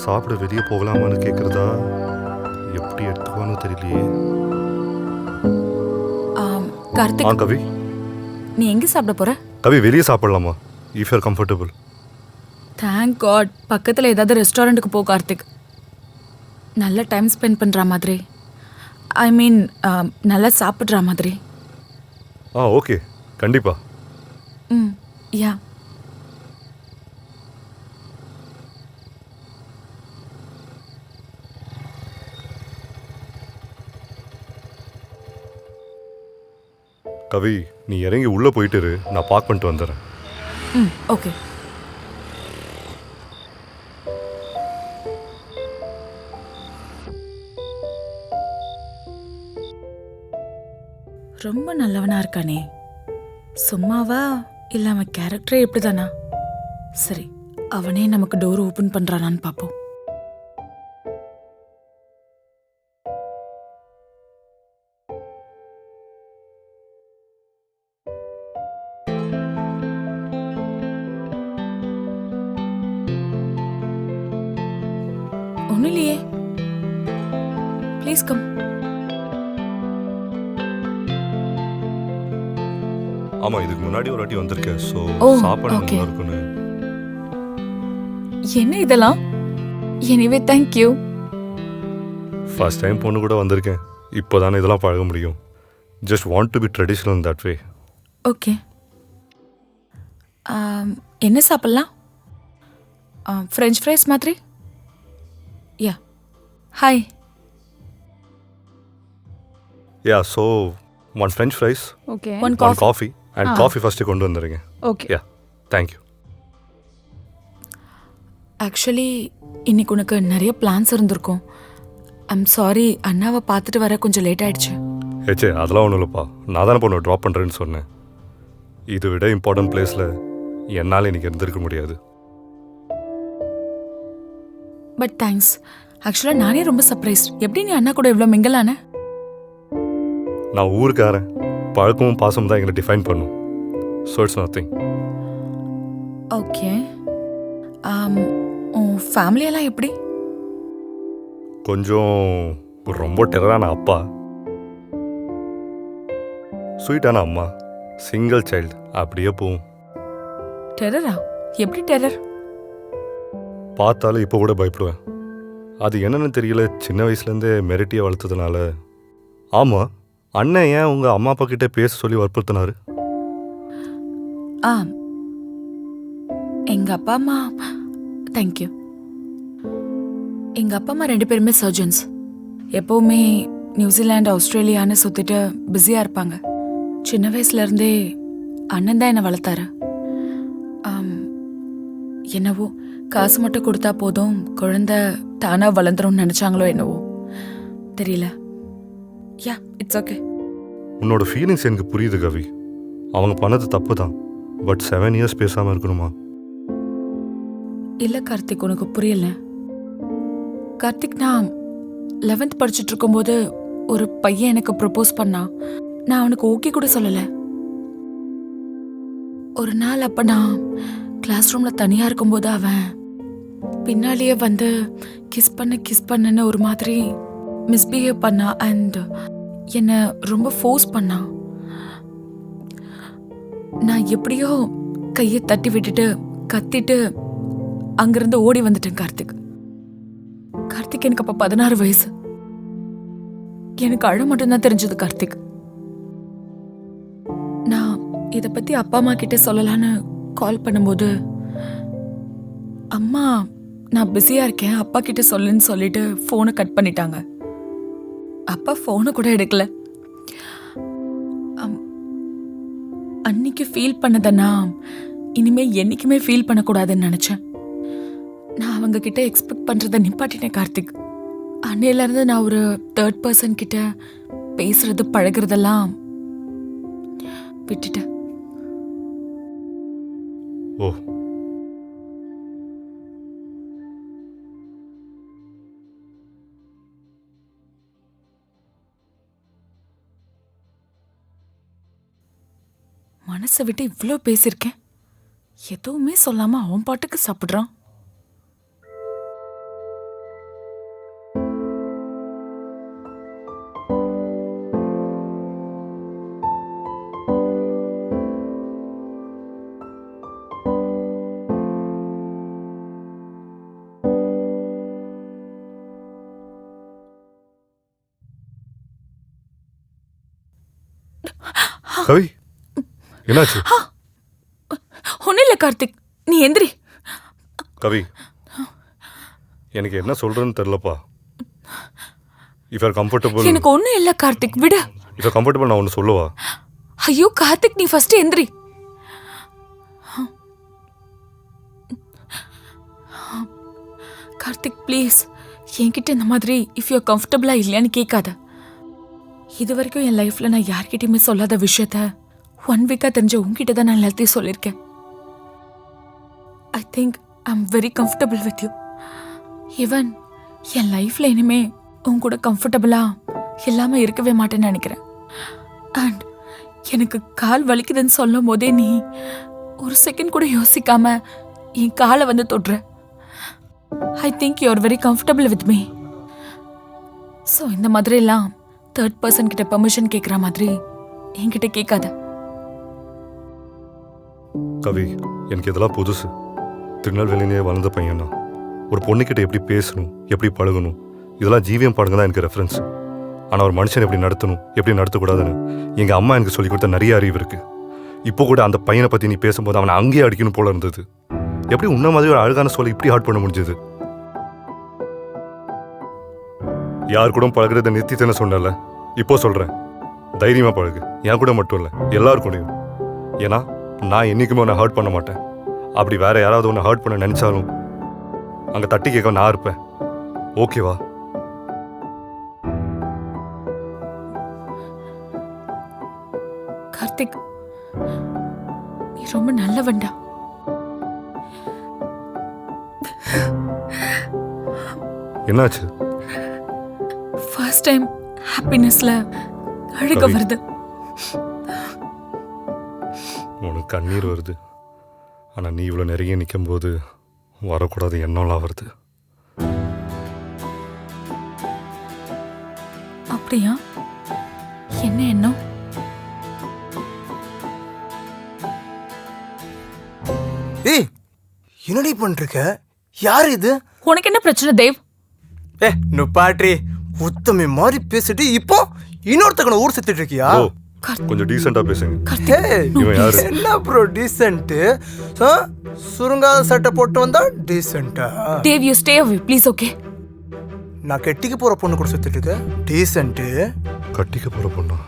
[SPEAKER 1] சாப்பிட வெளியே போகலாமான்னு கேட்குறதா, எப்படி எடுத்துக்குவான்னு தெரியலையே.
[SPEAKER 3] கார்த்திக்,
[SPEAKER 1] கவி,
[SPEAKER 3] நீ எங்கே சாப்பிட போற?
[SPEAKER 1] கவி, வெளியே சாப்பிடலாமா if you are comfortable?
[SPEAKER 3] Thank God. பக்கத்தில் ஏதாவது ரெஸ்டாரண்ட்டுக்கு போ கார்த்திக். நல்ல டைம் ஸ்பெண்ட் பண்ணுற மாதிரி, ஐ மீன் நல்லா சாப்பிட்ற மாதிரி.
[SPEAKER 1] ஓகே, கண்டிப்பா.
[SPEAKER 3] யா.
[SPEAKER 1] கவி, நீ இறங்கி உள்ளே போயிட்டு இரு, நான் பார்க் பண்ணிட்டு வந்துடுறேன்.
[SPEAKER 3] ஓகே. ரொம்ப நல்லவனா இருக்கானே. சும்மாவா இல்லை அவன் கேரக்டரே எப்படிதானா? சரி, அவனே நமக்கு டோர் ஓபன் பண்றானான்னு பாப்போம். ஒன்னும் இல்லையே. Please come.
[SPEAKER 1] ஆமாம், இதுக்கு முன்னாடி ஒரு வாட்டி வந்திருக்கேன். ஸோ
[SPEAKER 3] ஓ,
[SPEAKER 1] சாப்பாடு
[SPEAKER 3] okay.
[SPEAKER 1] நல்லா இருக்குன்னு.
[SPEAKER 3] என்ன இதெல்லாம்? Anyway thank you.
[SPEAKER 1] ஃபர்ஸ்ட் டைம் பொண்ணு கூட வந்திருக்கேன். இப்போ தானே இதெல்லாம் பழக முடியும். Just want to be traditional in that way.
[SPEAKER 3] Okay. என்ன சாப்பிட்லாம்? ஃப்ரெஞ்ச் ஃப்ரைஸ் மாதிரி? Yeah. Hi.
[SPEAKER 1] Yeah, so one French fries,
[SPEAKER 9] okay
[SPEAKER 3] one
[SPEAKER 1] one
[SPEAKER 3] coffee.
[SPEAKER 1] Coffee and coffee first கொண்டு வந்துடுங்க.
[SPEAKER 9] Okay
[SPEAKER 1] yeah, thank you.
[SPEAKER 3] ஆக்சுவலி இன்னைக்கு உனக்கு நிறைய பிளான்ஸ் இருந்திருக்கும். I'm sorry, அண்ணாவை பார்த்துட்டு வர கொஞ்சம் லேட் ஆயிடுச்சு.
[SPEAKER 1] ஏச்சே, அதெல்லாம் ஒன்றும் இல்லைப்பா. நான் தானே பொண்ணு ட்ராப் பண்ணுறேன்னு சொன்னேன். இதை விட இம்பார்ட்டன்ட் பிளேஸில் என்னால் இன்னைக்கு இருந்திருக்க முடியாது.
[SPEAKER 3] But thanks. ஆக்சுவலாக நானே ரொம்ப சர்ப்ரைஸ். எப்படி நீ அண்ணா கூட இவ்வளோ மிங்கலான?
[SPEAKER 1] நான் ஊருக்காரன். பழக்கமும் பாசமும் தான் எங்களை டிஃபைன் பண்ணும். So it's nothing.
[SPEAKER 3] ஓகே. உன் ஃபேமிலியெல்லாம் எப்படி?
[SPEAKER 1] கொஞ்சம் ரொம்ப டெரரான அப்பா, ஸ்வீட்டான அம்மா, சிங்கிள் சைல்டு, அப்படியே போகும்.
[SPEAKER 3] டெரரா? எப்படி டெரர்?
[SPEAKER 1] பார்த்தாலும் இப்போ கூட பயப்படுவேன். அது என்னன்னு தெரியல, சின்ன வயசுலேருந்தே மிரட்டியை வளர்த்ததுனால. ஆமாம், அண்ணன் ஏன் உங்கள் அம்மா அப்பா கிட்டே பேச சொல்லி வற்புறுத்தினாரு?
[SPEAKER 3] எங்கள் அப்பா அம்மா, தேங்க்யூ. எங்கள் அப்பா அம்மா 2 பேருமே சர்ஜன்ஸ். எப்போவுமே நியூசிலாந்து, ஆஸ்திரேலியான்னு சுற்றிட்டு பிஸியாக இருப்பாங்க. சின்ன வயசுலேருந்தே அண்ணன் தான் என்னை வளர்த்தாரு. என்னவோ காசு மட்டும் கொடுத்தா போதும், குழந்தை தானாக வளர்ந்துரும்னு நினச்சாங்களோ என்னவோ தெரியல. யா, இட்ஸ் ஓகே.
[SPEAKER 1] உன்னோட ஃபீலிங்ஸ் எனக்கு புரியுது கவி. அவங்க பண்ணது தப்பு தான். பட் 7 இயர்ஸ் பேசாமல் இருக்கணுமா?
[SPEAKER 3] இல்லை கார்த்திக், உனக்கு புரியல. கார்த்திக், நான் 11th படிச்சுட்டு இருக்கும்போது ஒரு பையன் எனக்கு ப்ரப்போஸ் பண்ணான். நான் அவனுக்கு ஓகே கூட சொல்லலை. ஒரு நாள் அப்போ நான் கிளாஸ் ரூமில் தனியாக இருக்கும்போது அவன் பின்னாலேயே வந்து கிஸ் பண்ணுன்னு ஒரு மாதிரி மிஸ்பிஹேவ் பண்ணான். அண்ட் என்னை ரொம்ப ஃபோர்ஸ் பண்ணான். நான் எப்படியோ கையை தட்டி விட்டுட்டு கத்திட்டு அங்கிருந்து ஓடி வந்துட்டேன் கார்த்திக். கார்த்திக், எனக்கு அப்ப 16 வயசு. எனக்கு அழ மட்டும்தான் தெரிஞ்சது கார்த்திக். நான் இத பத்தி அப்பா அம்மா கிட்ட சொல்லலான்னு கால் பண்ணும்போது, அம்மா நான் பிஸியா இருக்கேன், அப்பா கிட்ட சொல்லுன்னு சொல்லிட்டு போனை கட் பண்ணிட்டாங்க. அப்பா போனை கூட எடுக்கல. அன்னைக்கு ஃபீல் பண்ணதனா இனிமே என்னைக்குமே ஃபீல் பண்ணக்கூடாதுன்னு நினைச்சேன். நான் அவங்க கிட்ட எக்ஸ்பெக்ட் பண்றதை நிப்பாட்டினேன் கார்த்திக். அன்னையில இருந்து நான் ஒரு 3rd person கிட்ட பேசுறது பழகுறதெல்லாம் விட்டுட்டேன்.
[SPEAKER 1] ஓ,
[SPEAKER 3] மனசை விட்டு இவ்வளோ பேசியிருக்கேன், எதுவுமே சொல்லாம அவன் பாட்டுக்கு சாப்பிடுறான்.
[SPEAKER 1] கவி, என்னாச்சு?
[SPEAKER 3] ஒன்னும் இல்லை கார்த்திக், நீ எந்திரி.
[SPEAKER 1] கவி, எனக்கு என்ன சொல்றேன்னு தெரியலப்பா. If are comfortable.
[SPEAKER 3] எனக்கு ஒன்றும் இல்லை கார்த்திக், விடு.
[SPEAKER 1] இஃப் ஆர் கம்ஃபர்டபுள் நான் ஒன்று சொல்லுவா.
[SPEAKER 3] ஐயோ கார்த்திக், நீ ஃபர்ஸ்ட் எந்திரி. கார்த்திக் ப்ளீஸ், என்கிட்ட இந்த மாதிரி இஃப் யூ கம்ஃபர்டபுளா இல்லையான்னு கேட்காத. இது வரைக்கும் என் லைஃப்ல நான் யார்கிட்டயுமே சொல்லாத விஷயத்த 1 வீக்கா தெரிஞ்ச உங்ககிட்ட தான் நான் எல்லாத்தையும் சொல்லியிருக்கேன். I think I am very comfortable with you. Even என் லைஃப்ல இனிமே உன் கூட கம்ஃபர்டபுளா இல்லாம இருக்கவே மாட்டேன்னு நினைக்கிறேன். அண்ட் எனக்கு கால் வலிக்குதுன்னு சொல்லும் போதே நீ ஒரு செகண்ட் கூட யோசிக்காம என் காலை வந்து தொடுற. I think you are very comfortable with me. So இந்த மாதிரிலாம் தேர்ட் பர்சன் கிட்ட பெர்மிஷன் கேட்குற மாதிரி என்கிட்ட கேட்காத.
[SPEAKER 1] கவி, எனக்கு இதெல்லாம் புதுசு. திருநெல்வேலியிலே வளர்ந்த பையனா ஒரு பொண்ணுக்கிட்ட எப்படி பேசணும், எப்படி பழகணும், இதெல்லாம் ஜிவிஎம் பாடுங்க தான் எனக்கு ரெஃபரன்ஸ். ஆனால் ஒரு மனுஷன் எப்படி நடத்தணும், எப்படி நடத்தக்கூடாதுன்னு எங்கள் அம்மா எனக்கு சொல்லிக் கொடுத்த நிறைய அறிவு இருக்குது. இப்போ கூட அந்த பையனை பற்றி நீ பேசும்போது அவனை அங்கேயே அடிக்கணும் போல இருந்தது. எப்படி உன்ன மாதிரி ஒரு அழகான சொல்ல இப்படி ஹார்ட் பண்ண முடிஞ்சது? யார் கூட பழகுறத நிறுத்தித்தேன்னு சொன்னல, இப்போ சொல்கிறேன், தைரியமாக பழகு. என் கூட மட்டும் இல்லை, எல்லாரும் கூடயும். ஏன்னா நான் என்றைக்குமே உன்னை ஹர்ட் பண்ண மாட்டேன். அப்படி வேற யாராவது ஒன்று ஹர்ட் பண்ண நினச்சாலும் அங்கே தட்டி கேட்க நான் இருப்பேன். ஓகேவா?
[SPEAKER 3] கார்த்திக், நீ ரொம்ப நல்லவன்டா.
[SPEAKER 1] என்னாச்சு?
[SPEAKER 3] ஃபர்ஸ்ட் டைம் ஹாப்பினஸ்ல அழுக
[SPEAKER 1] கவி.
[SPEAKER 3] வருது.
[SPEAKER 1] உனக்கு கண்ணீர் வருது. ஆனால் நீ இவ்வளோ நெருங்கி நிற்கும்போது வரக்கூடாது எண்ணம்லாம் வருது.
[SPEAKER 3] அப்படியா? என்ன எண்ணம்?
[SPEAKER 9] ஏய், என்னடி பண்ணிருக்க? யார் இது?
[SPEAKER 3] உனக்கு என்ன பிரச்சனை தேவ்?
[SPEAKER 9] நுப்பாட்ரி, உத்தமி மாதிரி பேசிட்டு இப்போ இன்னொருத்தக்கன ஊர் சுத்திட்டு இருக்கியா?
[SPEAKER 1] ஓ, கொஞ்சம் டீசெண்டாக பேசுங்க.
[SPEAKER 9] ஏய்,
[SPEAKER 1] இவன் யாரு?
[SPEAKER 9] என்ன ப்ரோ டீசென்ட்? சுருங்காத சட்டை போட்டு வந்தா டீசென்ட்டா?
[SPEAKER 3] Dev, you stay away please. Okay,
[SPEAKER 9] நான் கெட்டிக்கு போற பொண்ணு கூட சுத்திட்டு இருக்க டீசென்ட்?
[SPEAKER 1] கட்டிக்க போகிற பொண்ணா?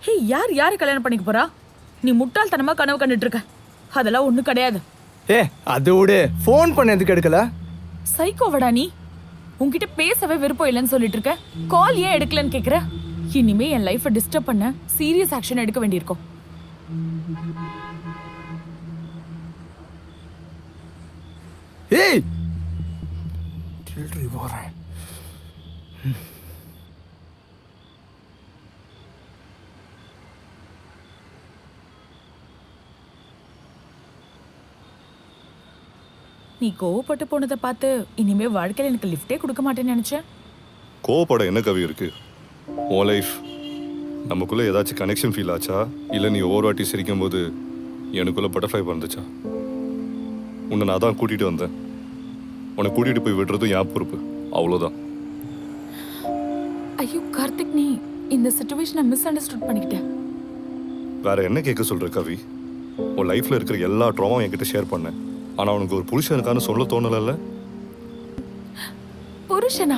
[SPEAKER 3] ஹே, யாரு கல்யாணம் பண்ணிக்க போறா? நீ முட்டாள்தனமா கனவு கண்டுட்டு இருக்க. அதெல்லாம் ஒண்ணும் கிடையாது.
[SPEAKER 9] அது விடு, ஃபோன் பண்ண எதுக்கு எடுக்கல?
[SPEAKER 3] சைக்கோவடா நீ. உன்கிட்ட பேசவே விருப்பம் இல்லைன்னு சொல்லிட்டு இருக்க. கால் ஏன் எடுக்கலன்னு கேக்குற? இனிமே என் லைஃபை டிஸ்டர்ப் பண்ண சீரியஸ் ஆக்ஷன் எடுக்க வேண்டியிருக்கும்.
[SPEAKER 9] ஏய், சில்லறை போறேன்.
[SPEAKER 3] நீ கோவப்பட்டு போனதை பார்த்து இனிமே வாழ்க்கையில் எனக்கு லிஃப்டே கொடுக்க மாட்டேன்னு நினைச்சேன்.
[SPEAKER 1] கோவப்பட என்ன கவி இருக்கு? உன் லைஃப் நமக்குள்ளே ஏதாச்சும் கனெக்ஷன் ஃபீல் ஆச்சா? இல்லை நீ ஒவ்வொரு வாட்டி சிரிக்கும் போது எனக்குள்ளே பட்டர்ஃப்ளை வந்துச்சா? உன்னை நான் தான் கூட்டிகிட்டு வந்தேன். உன்னை கூட்டிகிட்டு போய் விடுறதும் என் பொறுப்பு, அவ்வளோதான்.
[SPEAKER 3] ஐயோ கார்த்திக், நீ இந்த சிச்சுவேஷனை மிஸ் அண்டர்ஸ்டுட் பண்ணிக்கிட்ட.
[SPEAKER 1] வேற என்ன கேட்க சொல்கிற கவி? உன் லைஃப்பில் இருக்கிற எல்லா ட்ராமாவும் என்கிட்ட ஷேர் பண்ணேன். ஆனால் உனக்கு ஒரு புருஷன் இருக்கான்னு சொல்ல தோணலைல்ல?
[SPEAKER 3] புருஷனா?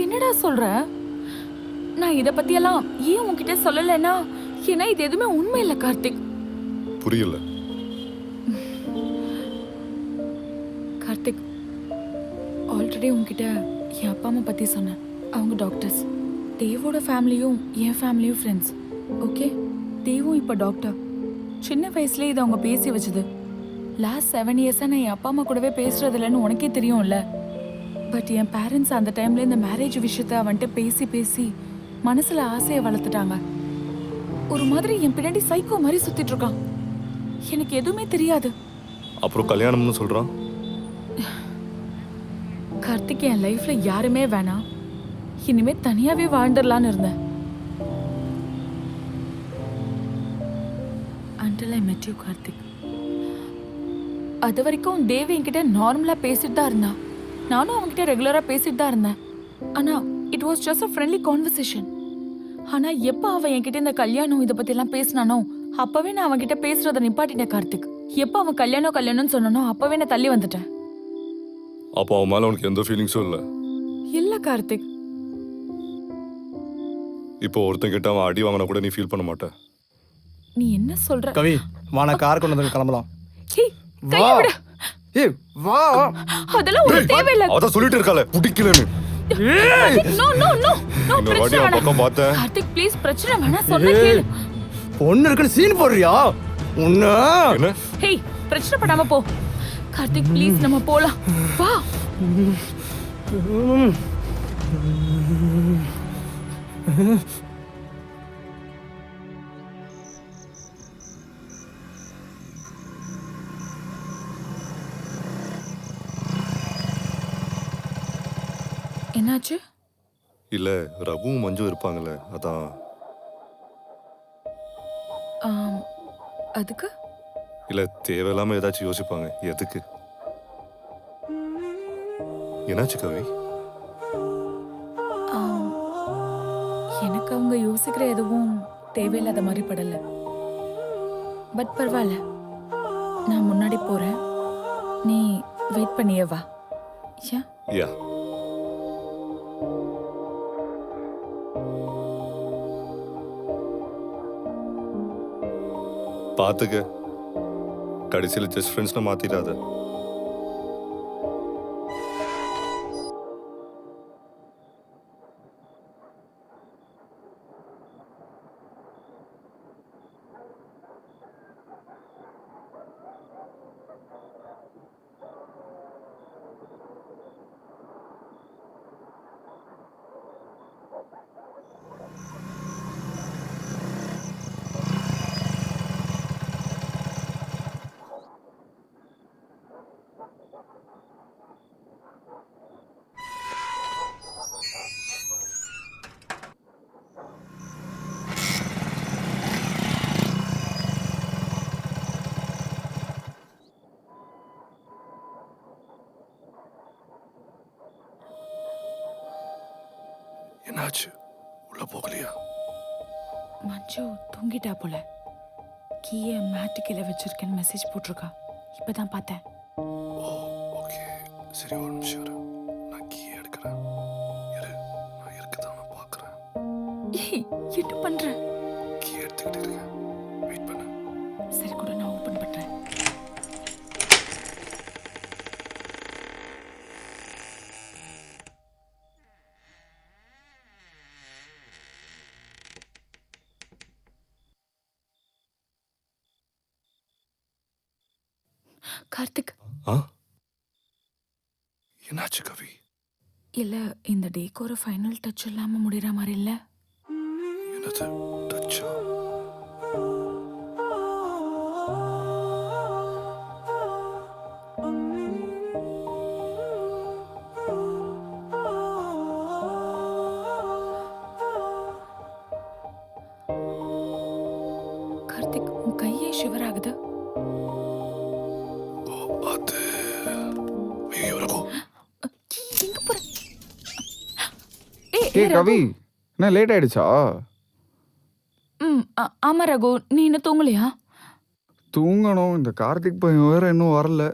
[SPEAKER 3] என்னடா சொல்ற? நான் இதை பத்தியெல்லாம் ஏன் உன்கிட்ட சொல்லலைன்னா, ஏன்னா இது எதுவுமே உண்மை இல்லை கார்த்திக்.
[SPEAKER 1] புரியல.
[SPEAKER 3] கார்த்திக், ஆல்ரெடி உன்கிட்ட என் அப்பா அம்மா பற்றி சொன்னேன். அவங்க டாக்டர்ஸ். தேவோட ஃபேமிலியும் என் ஃபேமிலியும் ஃப்ரெண்ட்ஸ். ஓகே, தேவும் இப்போ டாக்டர். சின்ன வயசுலேயே இதை அவங்க பேசி வச்சது. லாஸ்ட் 7 இயர்ஸாக நான் என் அப்பா அம்மா கூடவே பேசுறது இல்லைன்னு உனக்கே தெரியும்ல. பட் என் பேரண்ட்ஸ் அந்த டைம்ல இந்த மேரேஜ் விஷயத்த வந்துட்டு பேசி பேசி மனசில் ஆசையை வளர்த்துட்டாங்க. ஒரு மாதிரி என் பின்னாடி சைக்கோ மாதிரி சுத்திட்டு இருக்கான். எனக்கு எதுவுமே தெரியாது.
[SPEAKER 1] அப்புறம் கல்யாணம்னு சொல்கிறான்.
[SPEAKER 3] கார்த்திக், என் லைஃப்ல யாருமே வேணாம், இனிமே தனியாவே வாழ்ந்துடலான்னு இருந்தேன். Until I met you, Karthik. அது வரைக்கும் தேவ் என்கிட்ட நார்மலா பேசிட்டு தான் இருந்தா. நானும் அவன்கிட்ட ரெகுலரா பேசிட்டு தான் இருந்தேன். ஆனா it was just a friendly conversation. ஆனா எப்ப அவன் என்கிட்ட இந்த கல்யாணம் இதை பத்தி எல்லாம் பேசினானோ அப்பவே நான் அவன்கிட்ட பேசுறத நிப்பாட்டினேன் கார்த்திக். எப்ப அவன் கல்யாணம்னு சொன்னானோ அப்பவே நான் தள்ளி வந்துட்டேன்.
[SPEAKER 1] அப்போ அவன் மேலே உனக்கு எந்த ஃபீலிங்ஸும் இல்லை?
[SPEAKER 3] இல்ல கார்த்திக்.
[SPEAKER 1] இப்போ ஒருத்தன் கிட்ட அவன் அடி வாங்கினா கூட நீ ஃபீல் பண்ண மாட்டேன்.
[SPEAKER 3] நீ என்ன சொல்ற?
[SPEAKER 9] கவி, வா, நான் கார் கொண்டு வந்து கிளம்பலாம்.
[SPEAKER 3] ஹே, கையை விடு.
[SPEAKER 9] ஏய், வா.
[SPEAKER 3] அதெல்லாம் ஒரு தேவையில்லை.
[SPEAKER 1] அதான் சொல்லிட்டு இருக்காளே பிடிக்கலன்னு.
[SPEAKER 3] நோ நோ நோ நோ
[SPEAKER 1] இந்த வாட்டி அவன் பக்கம் பார்த்தேன்
[SPEAKER 3] கார்த்திக் ப்ளீஸ் பிரச்சனை வேணாம் சொன்ன கேளு
[SPEAKER 9] பொண்ணு இருக்குன்னு சீன் போடுறியா உன்ன
[SPEAKER 1] என்ன
[SPEAKER 3] ஹேய் பிரச்சனை படாம போ கார்த்திக் ப்ளீஸ் நம்ம போலாம் வா என்னாச்சு
[SPEAKER 1] இல்ல ரகுவும் மஞ்சு இருப்பாங்கல்ல அதான்.
[SPEAKER 3] அதுக்கு
[SPEAKER 1] இல்ல தேவையில்லாம ஏதாச்சும் யோசிப்பாங்க. எதுக்கு? என்னாச்சு கவி?
[SPEAKER 3] எனக்கு அவங்க யோசிக்கிற எதுவும் தேவையில்லாத மாதிரி படல. பட் பரவாயில்ல, நான் முன்னாடி போறேன், நீ வெயிட் பண்ணியே வா.
[SPEAKER 1] யா பாத்துக்க, கடைசியில் ஜஸ்ட் ஃப்ரெண்ட்ஸ்னா மாத்திடாத. என்னாச்சு? உள்ள போகலையா?
[SPEAKER 3] மஞ்சு தூங்கிட்டா போல. கீயை மேட்டு கீழே வச்சிருக்கேன்னு மெசேஜ் போட்டிருக்கா. இப்பதான் பார்த்தேன்.
[SPEAKER 1] ஓ ஓகே, சரி ஒரு நிமிஷம் இரு. நான் கீ எடுக்கிறேன். இரு, நான் இருக்குதான்னு பார்க்குறேன்.
[SPEAKER 3] ஏய், என்ன பண்ற?
[SPEAKER 1] கீ எடுத்துக்கிட்டு இருக்கேன், வெயிட் பண்ணு.
[SPEAKER 3] சரி கூட, நான் ஓபன் பண்றேன். கார்த்திக்,
[SPEAKER 1] என்னாச்சு கவி?
[SPEAKER 3] இல்ல இந்த டேக்கு ஒரு ஃபைனல் டச் இல்லாம முடியற மாதிரி இல்ல.
[SPEAKER 1] என்னது டச்சா?
[SPEAKER 3] கார்த்திக், உன் கையே ஷிவர் ஆகுது.
[SPEAKER 1] அது ஐயோ ரகு.
[SPEAKER 3] எங்க போற?
[SPEAKER 4] ஏய் கவி, என்ன லேட் ஆயிடுச்சா?
[SPEAKER 3] ஆமா ரகு, நீ இன்னும் தூங்கலையா?
[SPEAKER 4] தூங்கணும். இந்த கார்த்திக் பையன் வேற இன்னும் வரல.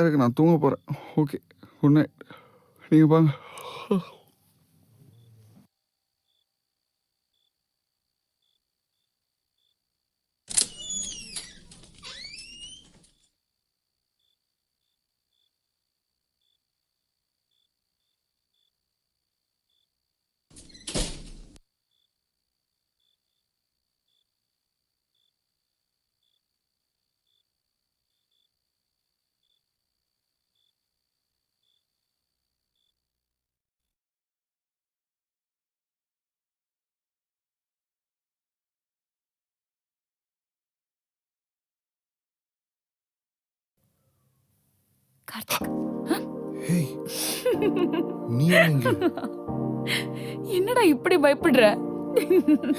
[SPEAKER 4] இருக்கு, நான் தூங்க போறேன். Okay, good night. நீங்க பாங்க.
[SPEAKER 3] கார்த்திக்,
[SPEAKER 1] ஹேய், நீ எங்க?
[SPEAKER 3] என்னடா இப்படி பயப்படுற?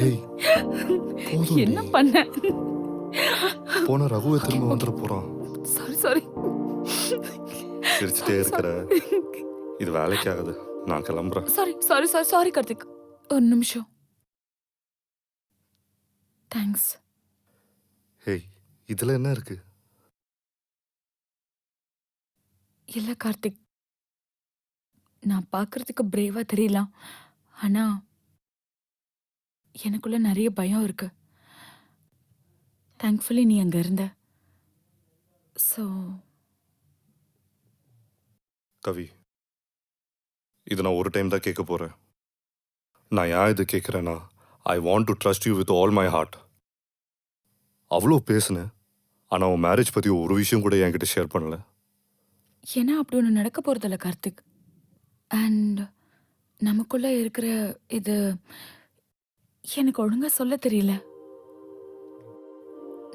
[SPEAKER 1] ஹேய், போதும்.
[SPEAKER 3] என்ன பண்ண?
[SPEAKER 1] போன ரகுவை திரும்ப வந்துட போறான்.
[SPEAKER 3] Sorry sorry.
[SPEAKER 1] சிரிச்சுட்டே இருக்கிற, இது வேலைக்கு ஆகுது. நான் கிளம்புறேன்.
[SPEAKER 3] Sorry sorry sorry sorry Karthik, ஒரு நிமிஷம். தேங்க்ஸ்.
[SPEAKER 1] ஹேய், இதுல என்ன இருக்கு?
[SPEAKER 3] இல்ல கார்த்திக், நான் பார்க்கறதுக்கு பிரேவா தெரியலாம், ஆனா எனக்குள்ள நிறைய பயம் இருக்கு. தேங்க்ஃபுல்லி நீ அங்க இருந்த. ஸோ
[SPEAKER 1] கவி, இது நான் ஒரு டைம் தான் கேட்க போகிறேன். நான் ஏன் இது கேட்குறேன்னா, I want to trust you with all my heart. அவ்வளோ பேசுனேன், ஆனால் உன் மேரேஜ் பற்றி ஒரு விஷயம் கூட என்கிட்ட ஷேர் பண்ணல.
[SPEAKER 3] ஏன்னா அப்படி ஒன்று நடக்க போகிறதில்ல கார்த்திக். அண்ட் நமக்குள்ள இருக்கிற இது எனக்கு ஒழுங்கா சொல்ல தெரியல.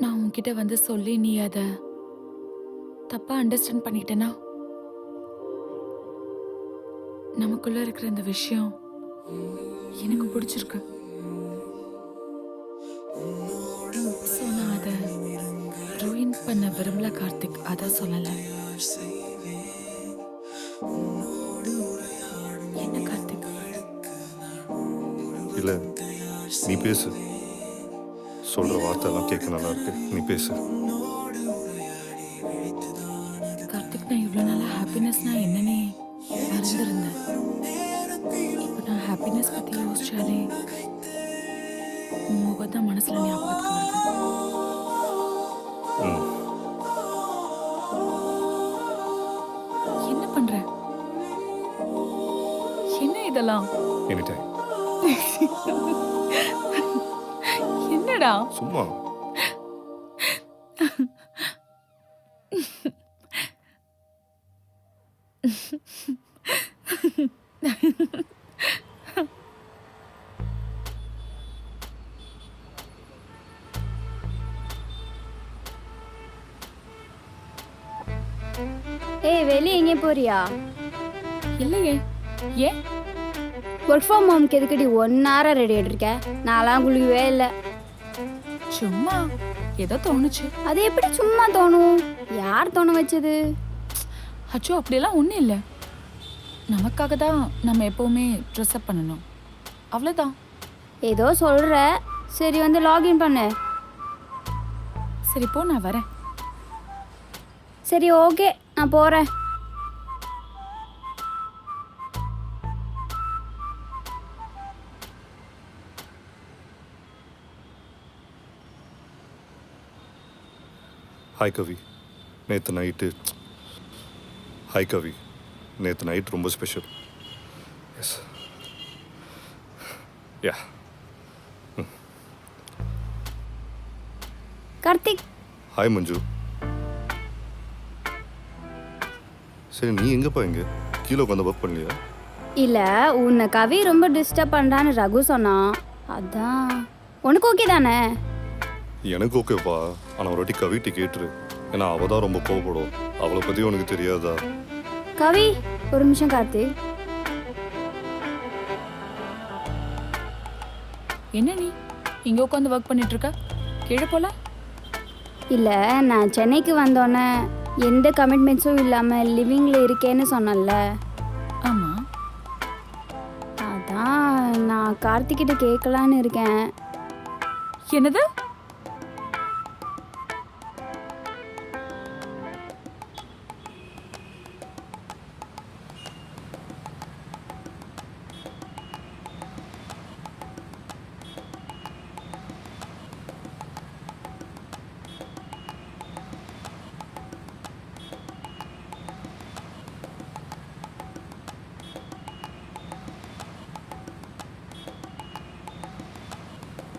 [SPEAKER 3] நான் உன்கிட்ட வந்து சொல்லி நீ அதை தப்பா அண்டர்ஸ்டாண்ட் பண்ணிக்கிட்டேனா, நமக்குள்ள இருக்கிற இந்த விஷயம் எனக்கு பிடிச்சிருக்கு. ஸோ நான் அதை ரூயின் பண்ண விரும்பல கார்த்திக், அதான் சொல்லலை. என்ன கார்த்திக்?
[SPEAKER 1] இல்லை, நீ பேசு. சொல்கிற வார்த்தைலாம் கேட்க நல்லா இருக்கு, நீ பேசு.
[SPEAKER 3] கார்த்திக், நான் இவ்வளோ நாளாக ஹாப்பினஸ்னா என்னன்னே மறந்துருந்தேன். இப்போ நான் ஹாப்பினஸ் பற்றி யோசிச்சாலே உன் முகம் தான் மனசில் ஞாபகத்துக்கு வருது.
[SPEAKER 1] ம்,
[SPEAKER 3] என்ன பண்ற? என்ன இதெல்லாம்?
[SPEAKER 1] Any time.
[SPEAKER 3] என்னடா?
[SPEAKER 1] சும்மா.
[SPEAKER 5] ஏய், வெளியே எங்கேயும் போறியா?
[SPEAKER 3] இல்லையே. ஏன்?
[SPEAKER 5] ஒர்க் ஃப்ரம் ஹோம்க்கு எதுக்கடி 1 hour ரெடி ஆகிட்டு இருக்க? நான்லாம் குளிக்கவே இல்லை.
[SPEAKER 3] சும்மா ஏதோ தோணுச்சு.
[SPEAKER 5] அது எப்படி சும்மா தோணும்? யார் தோண வச்சது?
[SPEAKER 3] அச்சோ, அப்படியெல்லாம் ஒன்றும் இல்லை. நமக்காக தான் நம்ம எப்போவுமே ட்ரெஸ் அப் பண்ணணும், அவ்வளோதான்.
[SPEAKER 5] ஏதோ சொல்கிற. சரி, வந்து லாகின் பண்ணு.
[SPEAKER 3] சரி போ, நான் வரேன்.
[SPEAKER 5] சரி, ஓகே, நான் போகிறேன்.
[SPEAKER 1] ஹாய் கவி, நேற்று நைட்டு. ஹாய் கவி, நேற்று நைட் ரொம்ப ஸ்பெஷல். எஸ், யா.
[SPEAKER 5] கார்த்திக்.
[SPEAKER 1] ஹாய் மஞ்சு. சரி, நீ எங்கேப்பா? இங்கே கீழே உட்காந்து ஒர்க் பண்ணலையா?
[SPEAKER 5] இல்லை, உன்னை கவி ரொம்ப டிஸ்டர்ப் பண்ணுறான்னு ரகு சொன்னான், அதான். உனக்கு ஓகே தானே?
[SPEAKER 1] எனக்கு ஓகேப்பா, ஆனால் ஒரு வாட்டி கவிட்டு கேட்டுரு. ஏன்னா அவள் தான் ரொம்ப கோவப்படும். அவளை பற்றி உனக்கு தெரியாதா?
[SPEAKER 5] கவி, ஒரு நிமிஷம் கார்த்திக்.
[SPEAKER 3] என்ன நீ இங்கே உட்காந்து ஒர்க் பண்ணிட்டு இருக்க? கீழே போல.
[SPEAKER 5] இல்லை, நான் சென்னைக்கு வந்தோன்னே எந்த கமிட்மெண்ட்ஸும் இல்லாமல் லிவிங்கில் இருக்கேன்னு சொன்னேன்ல,
[SPEAKER 3] ஆமாம்.
[SPEAKER 5] அதான் நான் கார்த்திக்கிட்ட கேட்கலான்னு இருக்கேன்.
[SPEAKER 3] என்னது?